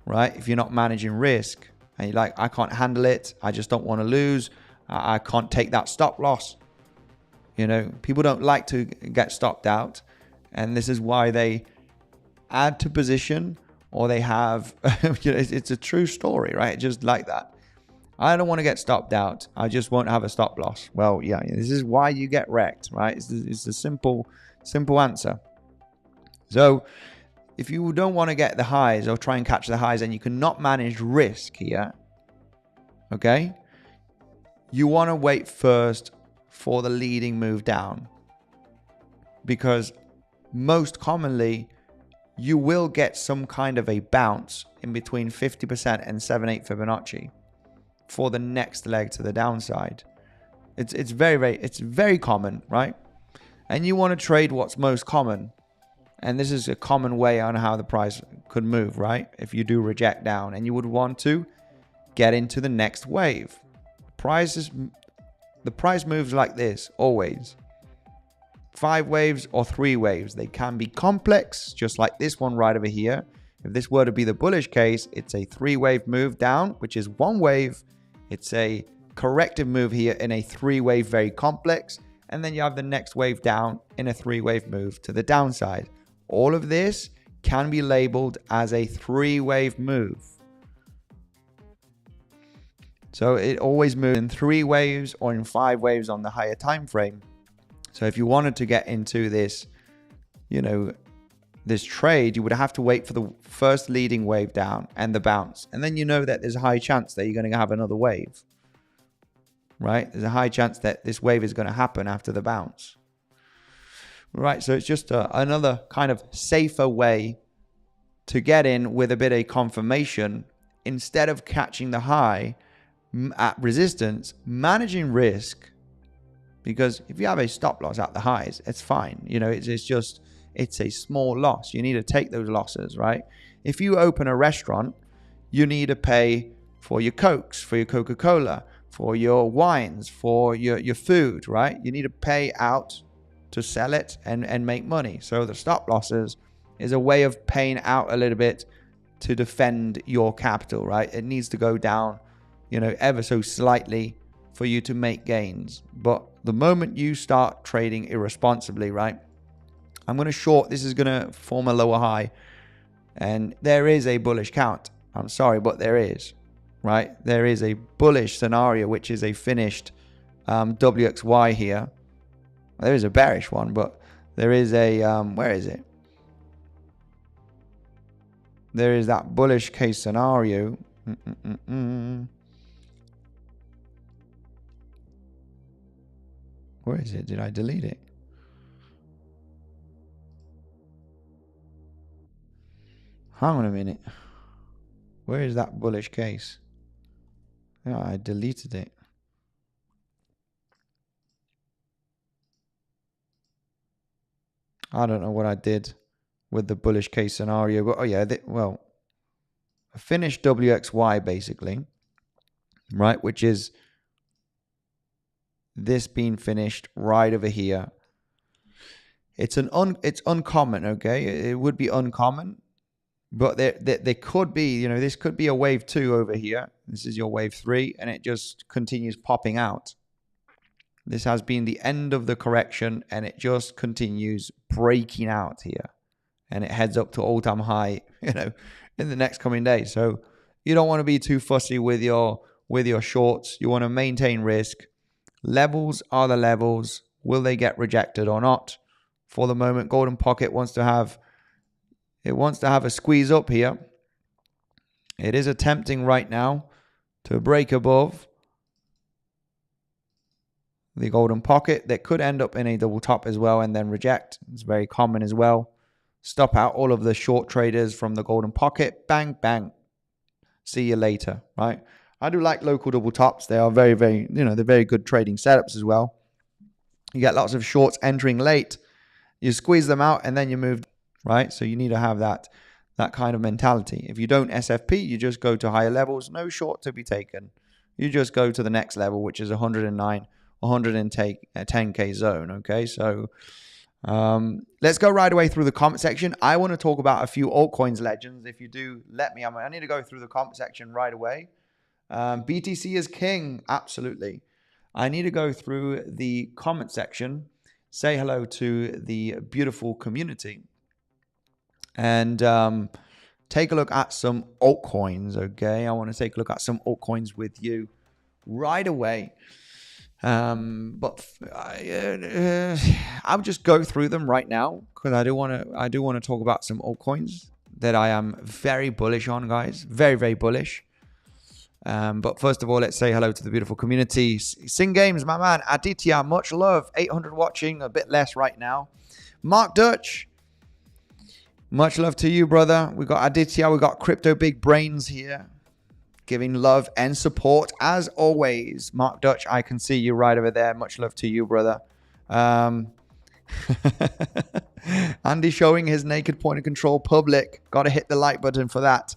[SPEAKER 1] right? If you're not managing risk and you're like, I can't handle it, I just don't want to lose, I can't take that stop loss. You know, people don't like to get stopped out, and this is why they add to position, or they have, you know, it's a true story, right? Just like that. I don't want to get stopped out, I just won't have a stop loss. Well, yeah, this is why you get wrecked, right? It's a simple answer. So if you don't want to get the highs or try and catch the highs and you cannot manage risk here, okay, you want to wait first for the leading move down, because most commonly you will get some kind of a bounce in between 50% and 7/8 Fibonacci for the next leg to the downside. It's very common, right? And you want to trade what's most common. And this is a common way on how the price could move, right? If you do reject down, and you would want to get into the next wave. The price moves like this always. 5 waves or 3 waves. They can be complex, just like this one right over here. If this were to be the bullish case, it's a 3-wave move down, which is 1 wave. It's a corrective move here in a 3-wave, very complex. And then you have the next wave down in a 3-wave move to the downside. All of this can be labeled as a 3-wave move. So it always moves in 3 waves or in 5 waves on the higher time frame. So if you wanted to get into this, you know, this trade, you would have to wait for the first leading wave down and the bounce. And then you know that there's a high chance that you're going to have another wave, right? There's a high chance that this wave is going to happen after the bounce. Right, so it's just another kind of safer way to get in with a bit of confirmation instead of catching the high at resistance, managing risk. Because if you have a stop loss at the highs, it's fine. You know, it's a small loss. You need to take those losses, right? If you open a restaurant, you need to pay for your Cokes, for your Coca-Cola, for your wines, for your food, right? You need to pay out to sell it and make money. So the stop losses is a way of paying out a little bit to defend your capital, right? It needs to go down, you know, ever so slightly for you to make gains. But the moment you start trading irresponsibly, right? I'm going to short, this is going to form a lower high, and there is a bullish count. I'm sorry, but there is, right? There is a bullish scenario, which is a finished WXY here. There is a bearish one, but there is a, where is it? There is that bullish case scenario. Where is it? Did I delete it? Hang on a minute. Where is that bullish case? Yeah, I deleted it. I don't know what I did with the bullish case scenario, but oh yeah, well, a finished WXY basically, right? Which is this being finished right over here. It's uncommon, okay? It would be uncommon, but there could be, this could be a wave 2 over here. This is your wave 3, and it just continues popping out. This has been the end of the correction, and it just continues breaking out here, and it heads up to all-time high, in the next coming days. So you don't want to be too fussy with your shorts. You want to maintain risk. Levels are the levels. Will they get rejected or not? For the moment, Golden Pocket wants to have a squeeze up here. It is attempting right now to break above the Golden Pocket. That could end up in a double top as well and then reject. It's very common as well. Stop out all of the short traders from the Golden Pocket. Bang, bang. See you later, right? I do like local double tops. They are very, very, they're very good trading setups as well. You get lots of shorts entering late. You squeeze them out and then you move, right? So you need to have that kind of mentality. If you don't SFP, you just go to higher levels. No short to be taken. You just go to the next level, which is 109, 110K zone, okay? So let's go right away through the comment section. I want to talk about a few altcoins legends. If you do, let me. I need to go through the comment section right away. BTC is king. Absolutely. I need to go through the comment section, say hello to the beautiful community, and take a look at some altcoins, okay? I want to take a look at some altcoins with you right away. But I'll just go through them right now because I do want to talk about some altcoins that I am very bullish on, guys. Very, very bullish. But first of all, let's say hello to the beautiful community. Sing Games, my man. Aditya, much love. 800 watching, a bit less right now. Mark Dutch, much love to you, brother. We got Aditya, we got Crypto Big Brains here, giving love and support as always. Mark Dutch, I can see you right over there. Much love to you, brother. Andy showing his naked point of control public. Got to hit the like button for that.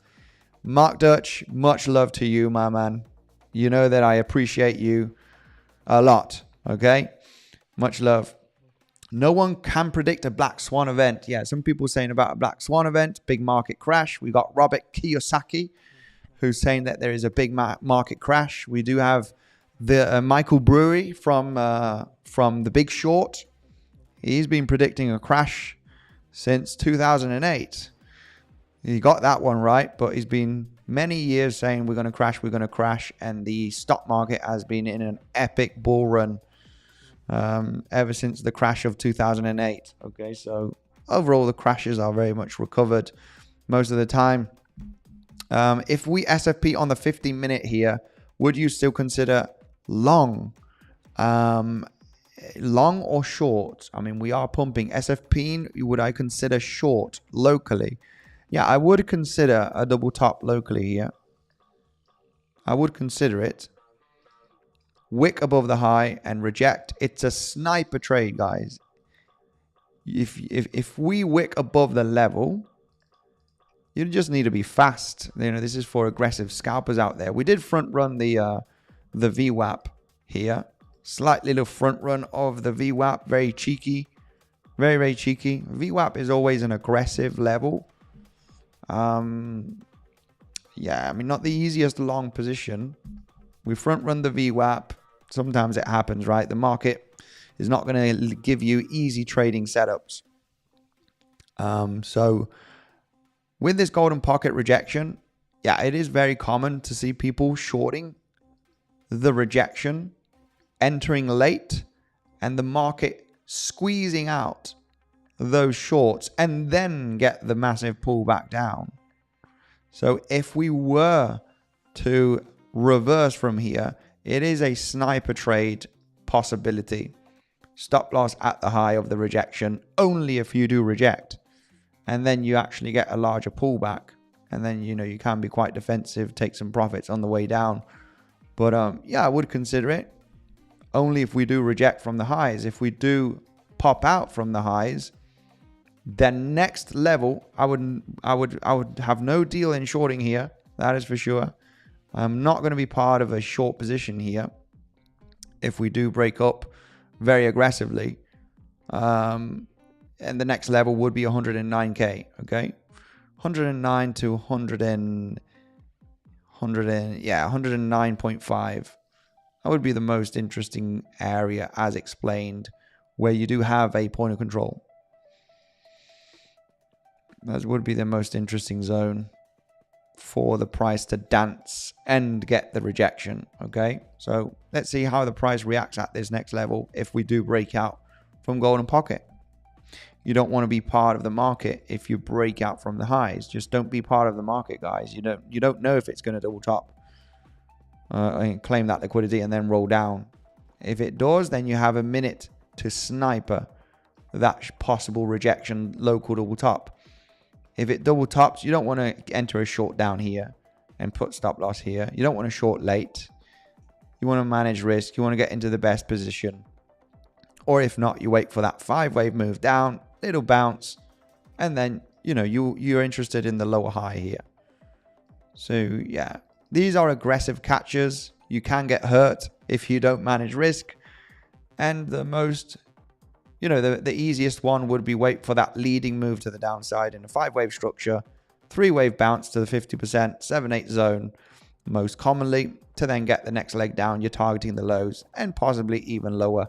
[SPEAKER 1] Mark Dutch, much love to you, my man. You know that I appreciate you a lot, okay? Much love. No one can predict a black swan event. Yeah, some people saying about a black swan event, big market crash. We got Robert Kiyosaki, who's saying that there is a big market crash. We do have the Michael Brewery from The Big Short. He's been predicting a crash since 2008. He got that one right, but he's been many years saying we're going to crash, and the stock market has been in an epic bull run ever since the crash of 2008. Okay, so overall the crashes are very much recovered most of the time. If we SFP on the 15-minute here, would you still consider long? Long or short? I mean, we are pumping. SFP, would I consider short locally? Yeah, I would consider a double top locally here. I would consider it. Wick above the high and reject. It's a sniper trade, guys. If we wick above the level, you just need to be fast. This is for aggressive scalpers out there. We did front run the VWAP here. Slight little front run of the VWAP. Very cheeky. Very, very cheeky. VWAP is always an aggressive level. Yeah, I mean, not the easiest long position. We front run the VWAP. Sometimes it happens, right? The market is not going to give you easy trading setups. So with this golden pocket rejection, yeah, it is very common to see people shorting the rejection, entering late, and the market squeezing out those shorts and then get the massive pullback down. So if we were to reverse from here, it is a sniper trade possibility. stop loss at the high of the rejection, only if you do reject. And then you actually get a larger pullback. And then, you know, you can be quite defensive, take some profits on the way down. But yeah, I would consider it. Only if we do reject from the highs. If we do pop out from the highs, then next level, I would have no deal in shorting here. That is for sure. I'm not going to be part of a short position here if we do break up very aggressively. And the next level would be 109k. Okay, 109 to 109.5. That would be the most interesting area, as explained, where you do have a point of control. That would be the most interesting zone for the price to dance and get the rejection. Okay, so let's see how the price reacts at this next level if we do break out from golden pocket. You don't want to be part of the market if you break out from the highs. Just don't be part of the market, guys. You don't know if it's going to double top and claim that liquidity and then roll down. If it does, then you have a minute to sniper that possible rejection local double top. If it double tops, you don't want to enter a short down here and put stop loss here. You don't want to short late. You want to manage risk. You want to get into the best position. Or if not, you wait for that 5-wave move down, little bounce, and then, you know, you're interested in the lower high here. So yeah, these are aggressive catches. You can get hurt if you don't manage risk. And the most, you know, the easiest one would be wait for that leading move to the downside in a 5-wave structure, 3-wave bounce to the 50%, 7-8 zone, most commonly, to then get the next leg down. You're targeting the lows and possibly even lower.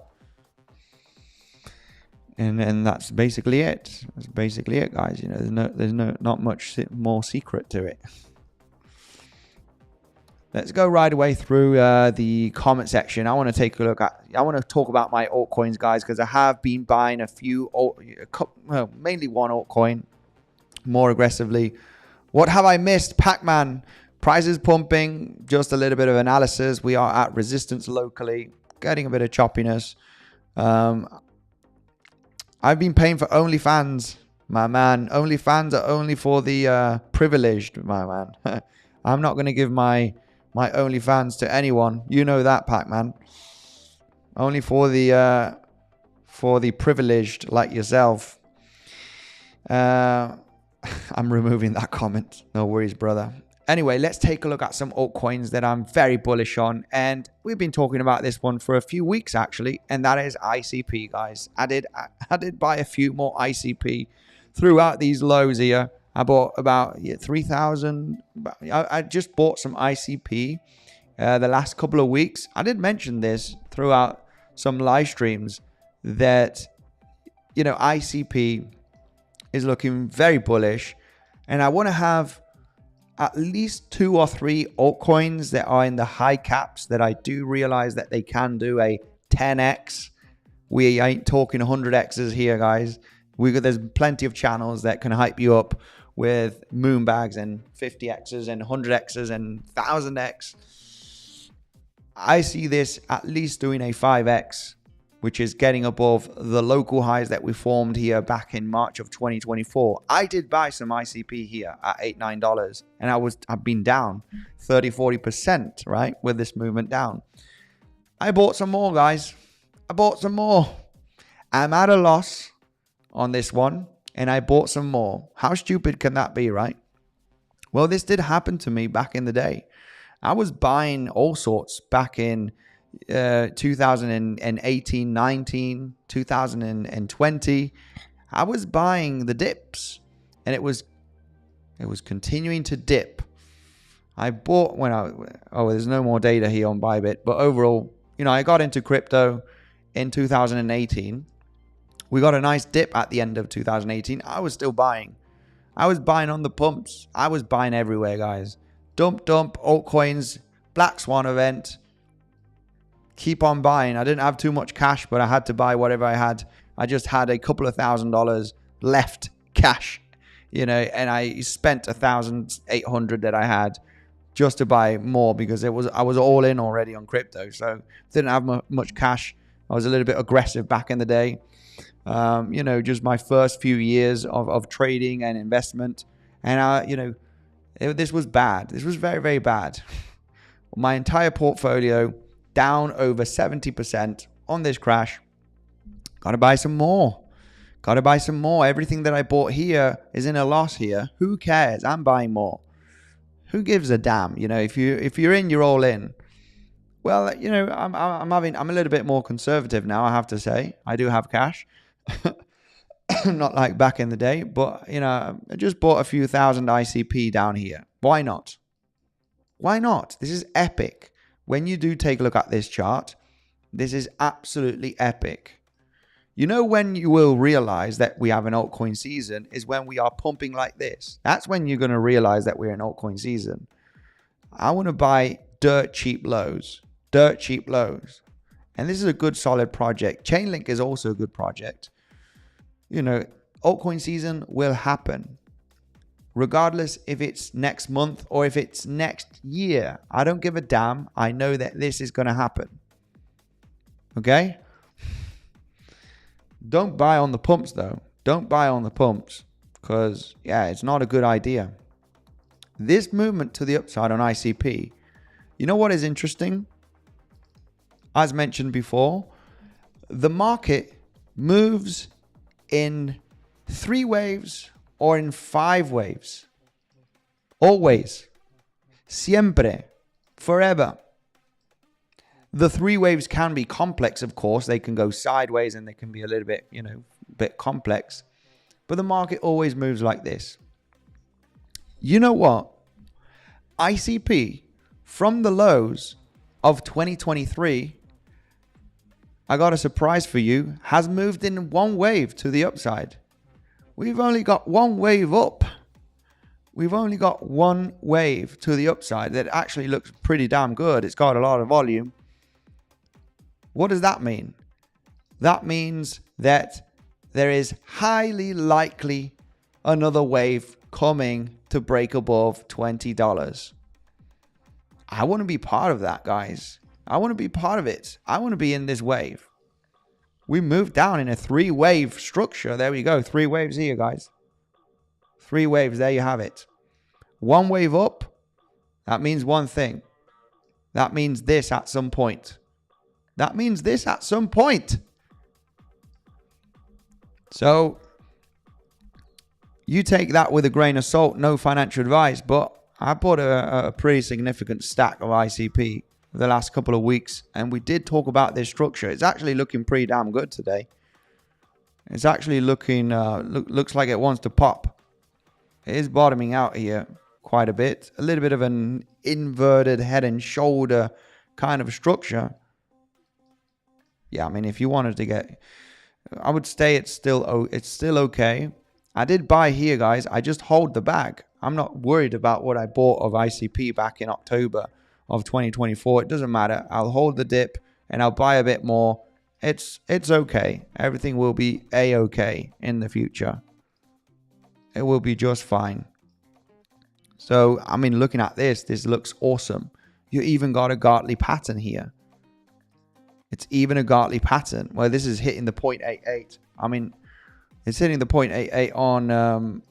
[SPEAKER 1] And that's basically it. That's basically it, guys. You know, there's not much more secret to it. Let's go right away through the comment section. I want to talk about my altcoins, guys, because I have been buying mainly one altcoin more aggressively. What have I missed? Pac-Man, prices pumping, just a little bit of analysis. We are at resistance locally, getting a bit of choppiness. I've been paying for OnlyFans, my man. OnlyFans are only for the privileged, my man. I'm not going to give my OnlyFans to anyone. You know that, Pac-Man. Only for the privileged like yourself. I'm removing that comment. No worries, brother. Anyway, let's take a look at some altcoins that I'm very bullish on. And we've been talking about this one for a few weeks, actually. And that is ICP, guys. I did buy a few more ICP throughout these lows here. I bought about 3,000. I just bought some ICP the last couple of weeks. I did mention this throughout some live streams that, you know, ICP is looking very bullish. And I want to have at least 2 or 3 altcoins that are in the high caps that I do realize that they can do a 10x. We ain't talking 100x's here, guys. There's plenty of channels that can hype you up with moonbags and 50x's and 100x's and 1000x. I see this at least doing a 5x, which is getting above the local highs that we formed here back in March of 2024. I did buy some ICP here at $8-9, and I've been down 30-40%, right, with this movement down. I bought some more, guys. I bought some more. I'm at a loss on this one, and I bought some more. How stupid can that be, right? Well, this did happen to me back in the day. I was buying all sorts back in 2018, 19, 2020. I was buying the dips, and it was continuing to dip. I bought there's no more data here on Bybit, but overall, you know, I got into crypto in 2018. We got a nice dip at the end of 2018. I was still buying. I was buying on the pumps. I was buying everywhere, guys. Dump, altcoins, Black Swan event. Keep on buying. I didn't have too much cash, but I had to buy whatever I had. I just had a couple of $1,000 left cash, you know, and I spent 1,800 that I had just to buy more because I was all in already on crypto. So didn't have much cash I was a little bit aggressive back in the day. You know, just my first few years of trading and investment. And, you know, this was bad. This was very, very bad. My entire portfolio down over 70% on this crash. Got to buy some more. Got to buy some more. Everything that I bought here is in a loss here. Who cares? I'm buying more. Who gives a damn? You know, if you're in, you're all in. Well, you know, I'm a little bit more conservative now, I have to say. I do have cash. Not like back in the day, but you know, I just bought a few thousand ICP down here. Why not? Why not? This is epic. When you do take a look at this chart, this is absolutely epic. You know when you will realize that we have an altcoin season is when we are pumping like this. That's when you're going to realize that we're in altcoin season. I want to buy dirt cheap lows. Dirt cheap lows. And this is a good solid project. Chainlink is also a good project. You know, altcoin season will happen. Regardless if it's next month or if it's next year. I don't give a damn. I know that this is going to happen. Okay? Don't buy on the pumps though. Don't buy on the pumps. Because, yeah, it's not a good idea. This movement to the upside on ICP. You know what is interesting? As mentioned before, the market moves in 3 waves or in 5 waves. Always. Siempre. Forever. The 3 waves can be complex, of course. They can go sideways and they can be a little bit, you know, bit complex. But the market always moves like this. You know what? ICP, from the lows of 2023, I got a surprise for you, has moved in 1 wave to the upside. We've only got 1 wave up. We've only got 1 wave to the upside that actually looks pretty damn good. It's got a lot of volume. What does that mean? That means that there is highly likely another wave coming to break above $20. I want to be part of that, guys. I want to be part of it. I want to be in this wave. We moved down in a 3-wave structure. There we go. 3 waves here, guys. 3 waves. There you have it. 1 wave up. That means one thing. That means this at some point. That means this at some point. So you take that with a grain of salt. No financial advice. But I bought a pretty significant stack of ICP the last couple of weeks. And we did talk about this structure. It's actually looking pretty damn good today. It's actually looking, looks like it wants to pop. It is bottoming out here quite a bit. A little bit of an inverted head and shoulder kind of structure. Yeah, I mean, if you wanted to get, I would say it's still okay. I did buy here, guys. I just hold the bag. I'm not worried about what I bought of ICP back in October of 2024. It doesn't matter. I'll hold the dip and I'll buy a bit more. It's okay. Everything will be a-okay in the future. It will be just fine. So, I mean, looking at this looks awesome. You even got a Gartley pattern here. It's even a Gartley pattern. Well, this is hitting the 0.88. I mean, it's hitting the 0.88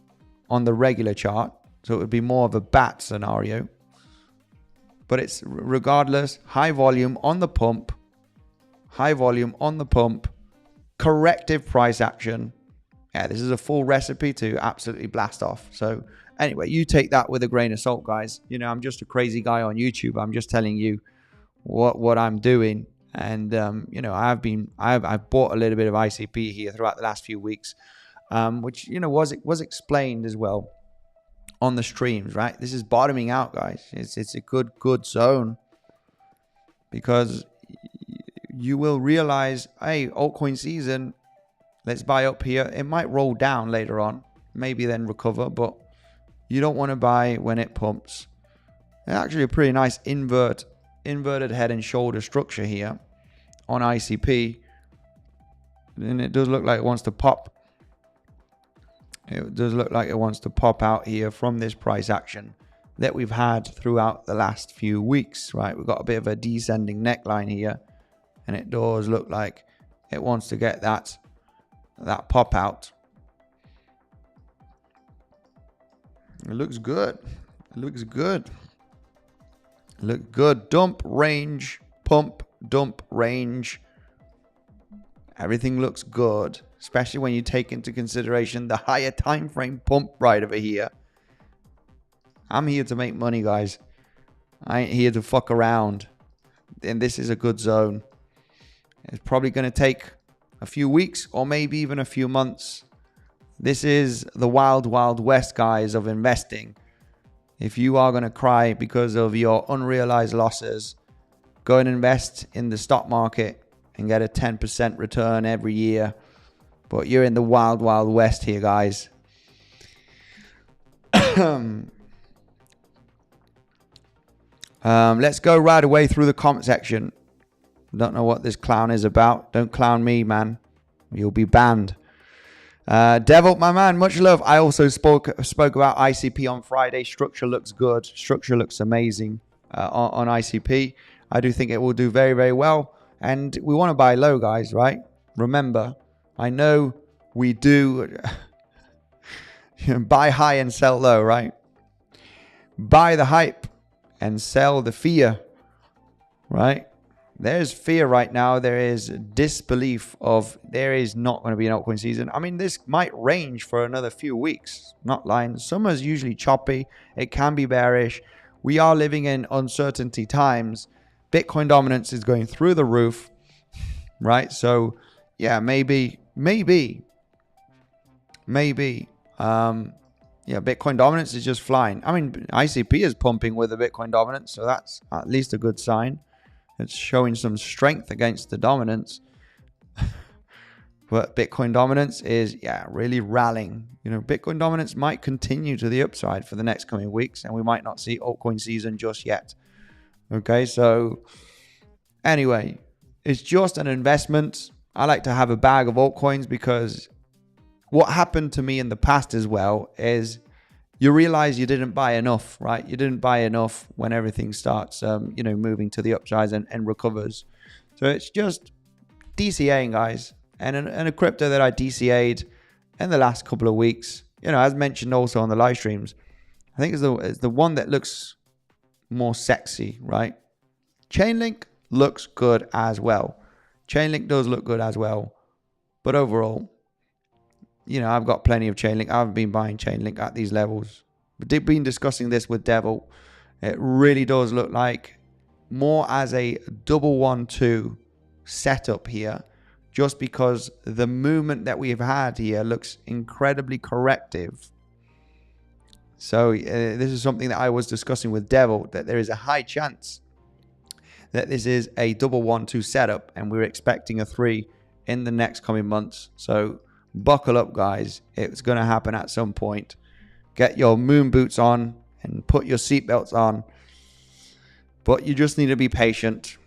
[SPEAKER 1] on the regular chart. So it would be more of a bat scenario. But it's regardless, high volume on the pump. High volume on the pump. Corrective price action. Yeah, this is a full recipe to absolutely blast off. So anyway, you take that with a grain of salt, guys. You know, I'm just a crazy guy on YouTube. I'm just telling you what I'm doing. And, you know, I've bought a little bit of ICP here throughout the last few weeks, which, you know, was explained as well on the streams, right? This is bottoming out, guys. It's a good zone because you will realize, hey, altcoin season, let's buy up here. It might roll down later on, maybe then recover, but you don't want to buy when it pumps. It's actually a pretty nice inverted head and shoulder structure here on ICP, and it does look like it wants to pop. It does look like it wants to pop out here from this price action that we've had throughout the last few weeks, right? We've got a bit of a descending neckline here, and it does look like it wants to get that pop out. It looks good. It looks good. Look good. Dump, range, pump, dump, range. Everything looks good, especially when you take into consideration the higher time frame pump right over here. I'm here to make money, guys. I ain't here to fuck around. And this is a good zone. It's probably going to take a few weeks or maybe even a few months. This is the wild, wild west, guys, of investing. If you are going to cry because of your unrealized losses, go and invest in the stock market and get a 10% return every year. But you're in the wild, wild west here, guys. Let's go right away through the comment section. Don't know what this clown is about. Don't clown me, man. You'll be banned. Devil, my man, much love. I also spoke about ICP on Friday. Structure looks good. Structure looks amazing on ICP. I do think it will do very, very well. And we want to buy low, guys, right? Remember, I know we do buy high and sell low, right? Buy the hype and sell the fear, right? There's fear right now. There is disbelief of there is not going to be an altcoin season. I mean, this might range for another few weeks. Not lying. Summer's usually choppy. It can be bearish. We are living in uncertainty times. Bitcoin dominance is going through the roof, right? So, yeah, maybe. Yeah, Bitcoin dominance is just flying. I mean, ICP is pumping with the Bitcoin dominance, so that's at least a good sign. It's showing some strength against the dominance. But Bitcoin dominance is, yeah, really rallying. You know, Bitcoin dominance might continue to the upside for the next coming weeks, and we might not see altcoin season just yet. Okay, so anyway, it's just an investment. I like to have a bag of altcoins because what happened to me in the past as well is you realize you didn't buy enough, right? You didn't buy enough when everything starts, moving to the upsides and recovers. So it's just DCAing, guys. And a crypto that I DCA'd in the last couple of weeks, as mentioned also on the live streams, I think it's the one that looks more sexy, right? Chainlink looks good as well. Chainlink does look good as well. But overall, I've got plenty of Chainlink. I haven't been buying Chainlink at these levels. But they've been discussing this with Devil. It really does look like more as a double 1-2 setup here, just because the movement that we've had here looks incredibly corrective. So this is something that I was discussing with Devil, that there is a high chance that this is a double 1-2 setup, and we're expecting a 3 in the next coming months. So buckle up, guys. It's going to happen at some point. Get your moon boots on and put your seatbelts on. But you just need to be patient.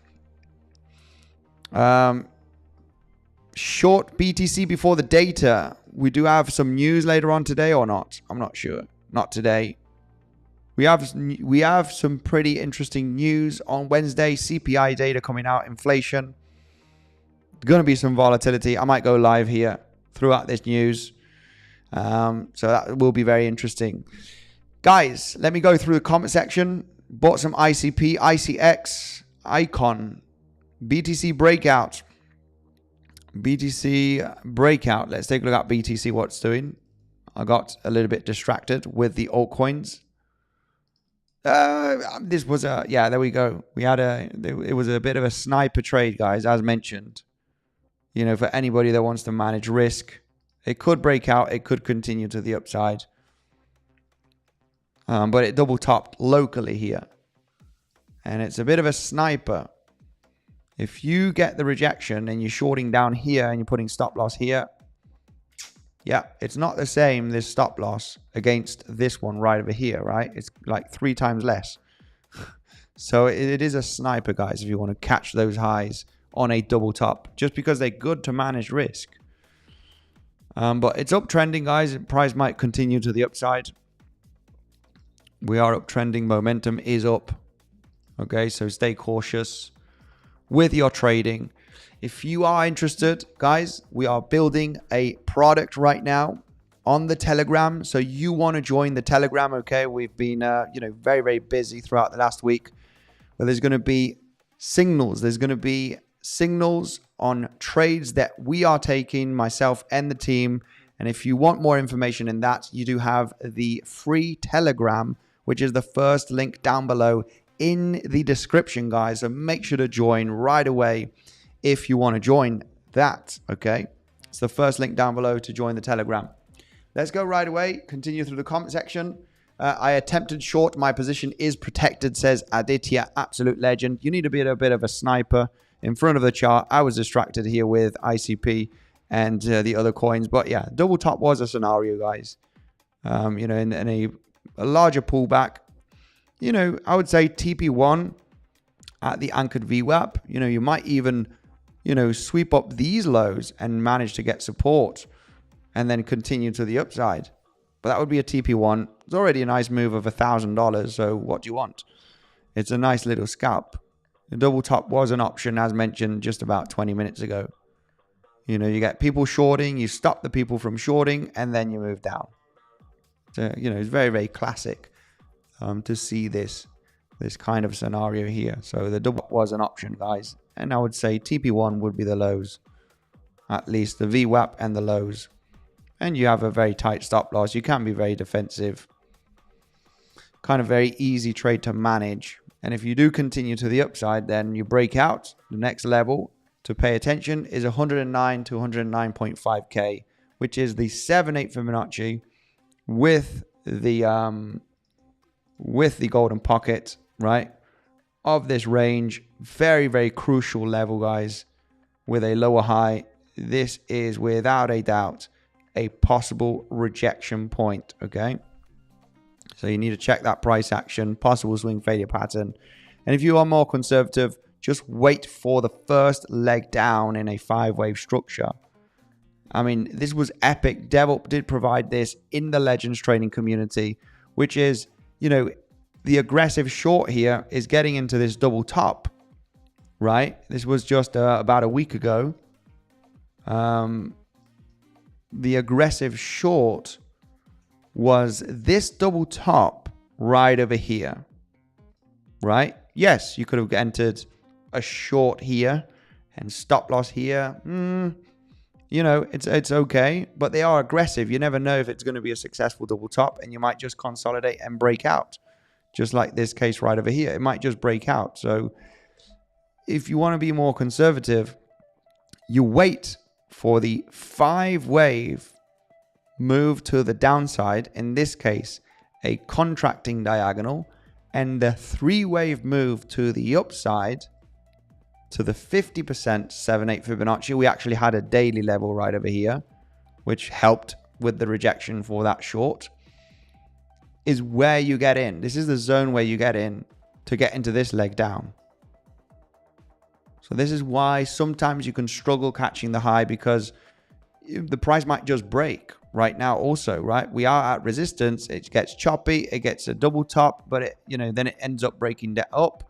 [SPEAKER 1] Short BTC before the data. We do have some news later on today or not? I'm not sure. Not today. We have some pretty interesting news on Wednesday. CPI data coming out. Inflation. Going to be some volatility. I might go live here throughout this news. So that will be very interesting. Guys, let me go through the comment section. Bought some ICP, ICX, Icon, BTC breakout. BTC breakout. Let's take a look at BTC, what it's doing. I got a little bit distracted with the altcoins. This was there we go. It was a bit of a sniper trade, guys, as mentioned. For anybody that wants to manage risk, it could break out. It could continue to the upside. But it double topped locally here. And it's a bit of a sniper. If you get the rejection and you're shorting down here and you're putting stop loss here, yeah, it's not the same, this stop loss, against this one right over here, right? It's like 3 times less. So it is a sniper, guys, if you want to catch those highs on a double top, just because they're good to manage risk. But it's uptrending, guys. Price might continue to the upside. We are uptrending. Momentum is up. Okay, so stay cautious with your trading. if you are interested, guys, we are building a product right now on the Telegram. So you want to join the Telegram, okay? We've been, very, very busy throughout the last week. But there's going to be signals. There's going to be signals on trades that we are taking, myself and the team. And if you want more information in that, you do have the free Telegram, which is the first link down below in the description, guys. So make sure to join right away if you want to join that, okay? It's the first link down below to join the Telegram. Let's go right away. Continue through the comment section. I attempted short. My position is protected, says 𝗖𝗿𝘆𝗽𝗍, absolute legend. You need to be a bit of a sniper in front of the chart. I was distracted here with ICP and the other coins. But yeah, double top was a scenario, guys. In a larger pullback, I would say TP1 at the anchored VWAP. You might even, sweep up these lows and manage to get support and then continue to the upside. But that would be a TP1. It's already a nice move of $1,000. So what do you want? It's a nice little scalp. The double top was an option, as mentioned just about 20 minutes ago. You get people shorting, you stop the people from shorting, and then you move down. So, it's very, very classic to see this kind of scenario here. So the double was an option, guys. And I would say TP1 would be the lows. At least the VWAP and the lows. And you have a very tight stop loss. You can be very defensive. Kind of very easy trade to manage. And if you do continue to the upside, then you break out. The next level to pay attention is 109 to 109.5K, which is the 7/8 Fibonacci with the golden pocket, right, of this range. Very, very crucial level, guys, with a lower high. This is without a doubt a possible rejection point, okay? So you need to check that price action, possible swing failure pattern. And if you are more conservative, just wait for the first leg down in a 5-wave structure. I mean, this was epic. 𝗬𝗍𝘆𝗽𝗍 did provide this in the Legends trading community, which is, the aggressive short here is getting into this double top, right? This was just about a week ago. The aggressive short was this double top right over here, right? Yes, you could have entered a short here and stop loss here. It's okay, but they are aggressive. You never know if it's going to be a successful double top, and you might just consolidate and break out, just like this case right over here. It might just break out. So if you want to be more conservative, you wait for the 5-wave move to the downside, in this case a contracting diagonal, and the 3-wave move to the upside to the 50% 7/8 Fibonacci. We actually had a daily level right over here, which helped with the rejection for that short, is where you get in. This is the zone where you get in to get into this leg down. So this is why sometimes you can struggle catching the high, because the price might just break right now also, right? We are at resistance. It gets choppy. It gets a double top, but then it ends up breaking that up,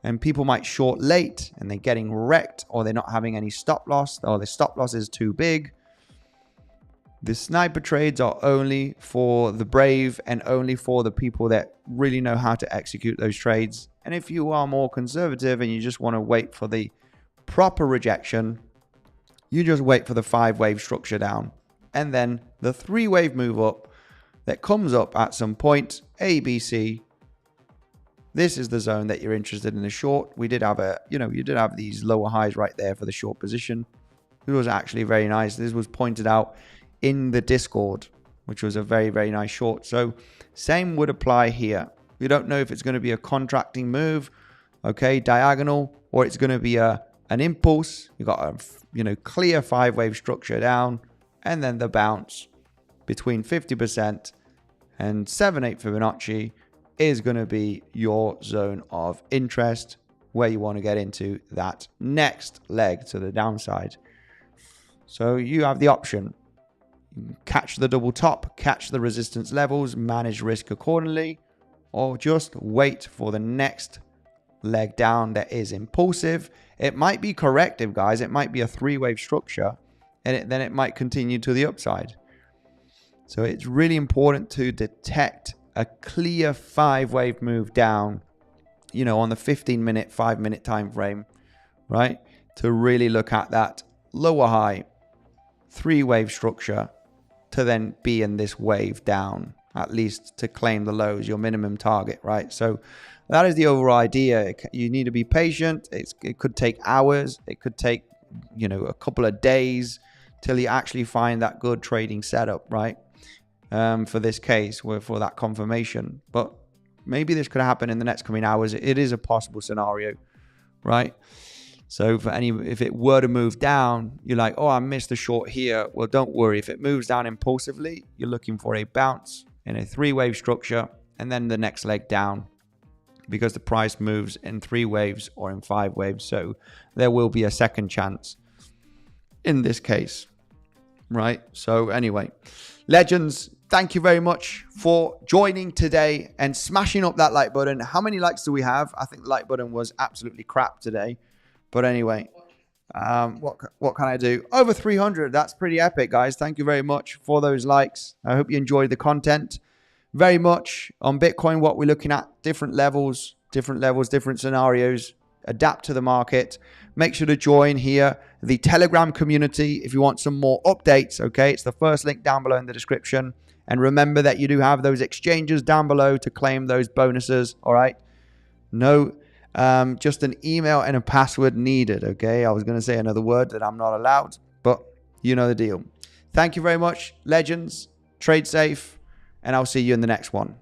[SPEAKER 1] and people might short late and they're getting wrecked, or they're not having any stop loss, or the stop loss is too big. The sniper trades are only for the brave and only for the people that really know how to execute those trades. And if you are more conservative and you just want to wait for the proper rejection, you just wait for the 5-wave structure down, and then the 3-wave move up that comes up at some point, A, B, C. This is the zone that you're interested in the short. We did have you did have these lower highs right there for the short position. It was actually very nice. This was pointed out in the Discord, which was a very, very nice short. So same would apply here. We don't know if it's going to be a contracting move, okay, diagonal, or it's going to be an impulse. You got a clear 5-wave structure down, and then the bounce between 50% and 7/8 Fibonacci is going to be your zone of interest, where you want to get into that next leg to the downside. So you have the option. Catch the double top, catch the resistance levels, manage risk accordingly, or just wait for the next leg down that is impulsive It might be corrective, guys. It might be a 3-wave structure, and then it might continue to the upside. So it's really important to detect a clear 5-wave move down, you know, on the 15-minute, 5-minute time frame, right? To really look at that lower high 3-wave structure to then be in this wave down, at least to claim the lows, your minimum target, right? So that is the overall idea. You need to be patient. It could take hours. It could take, you know, a couple of days till you actually find that good trading setup, right? For this case, for that confirmation. But maybe this could happen in the next coming hours. It is a possible scenario, right? So if it were to move down, you're like, oh, I missed the short here. Well, don't worry. If it moves down impulsively, you're looking for a bounce in a 3-wave structure and then the next leg down, because the price moves in 3 waves or in 5 waves. So there will be a second chance in this case, right? So anyway, legends, thank you very much for joining today and smashing up that like button. How many likes do we have? I think the like button was absolutely crap today. But anyway, what can I do? Over 300. That's pretty epic, guys. Thank you very much for those likes. I hope you enjoyed the content very much. On Bitcoin, what we're looking at, different levels, different scenarios. Adapt to the market. Make sure to join here the Telegram community if you want some more updates. Okay, it's the first link down below in the description. And remember that you do have those exchanges down below to claim those bonuses. All right. No, just an email and a password needed. Okay, I was going to say another word that I'm not allowed, but you know the deal. Thank you very much, legends. Trade safe, and I'll see you in the next one.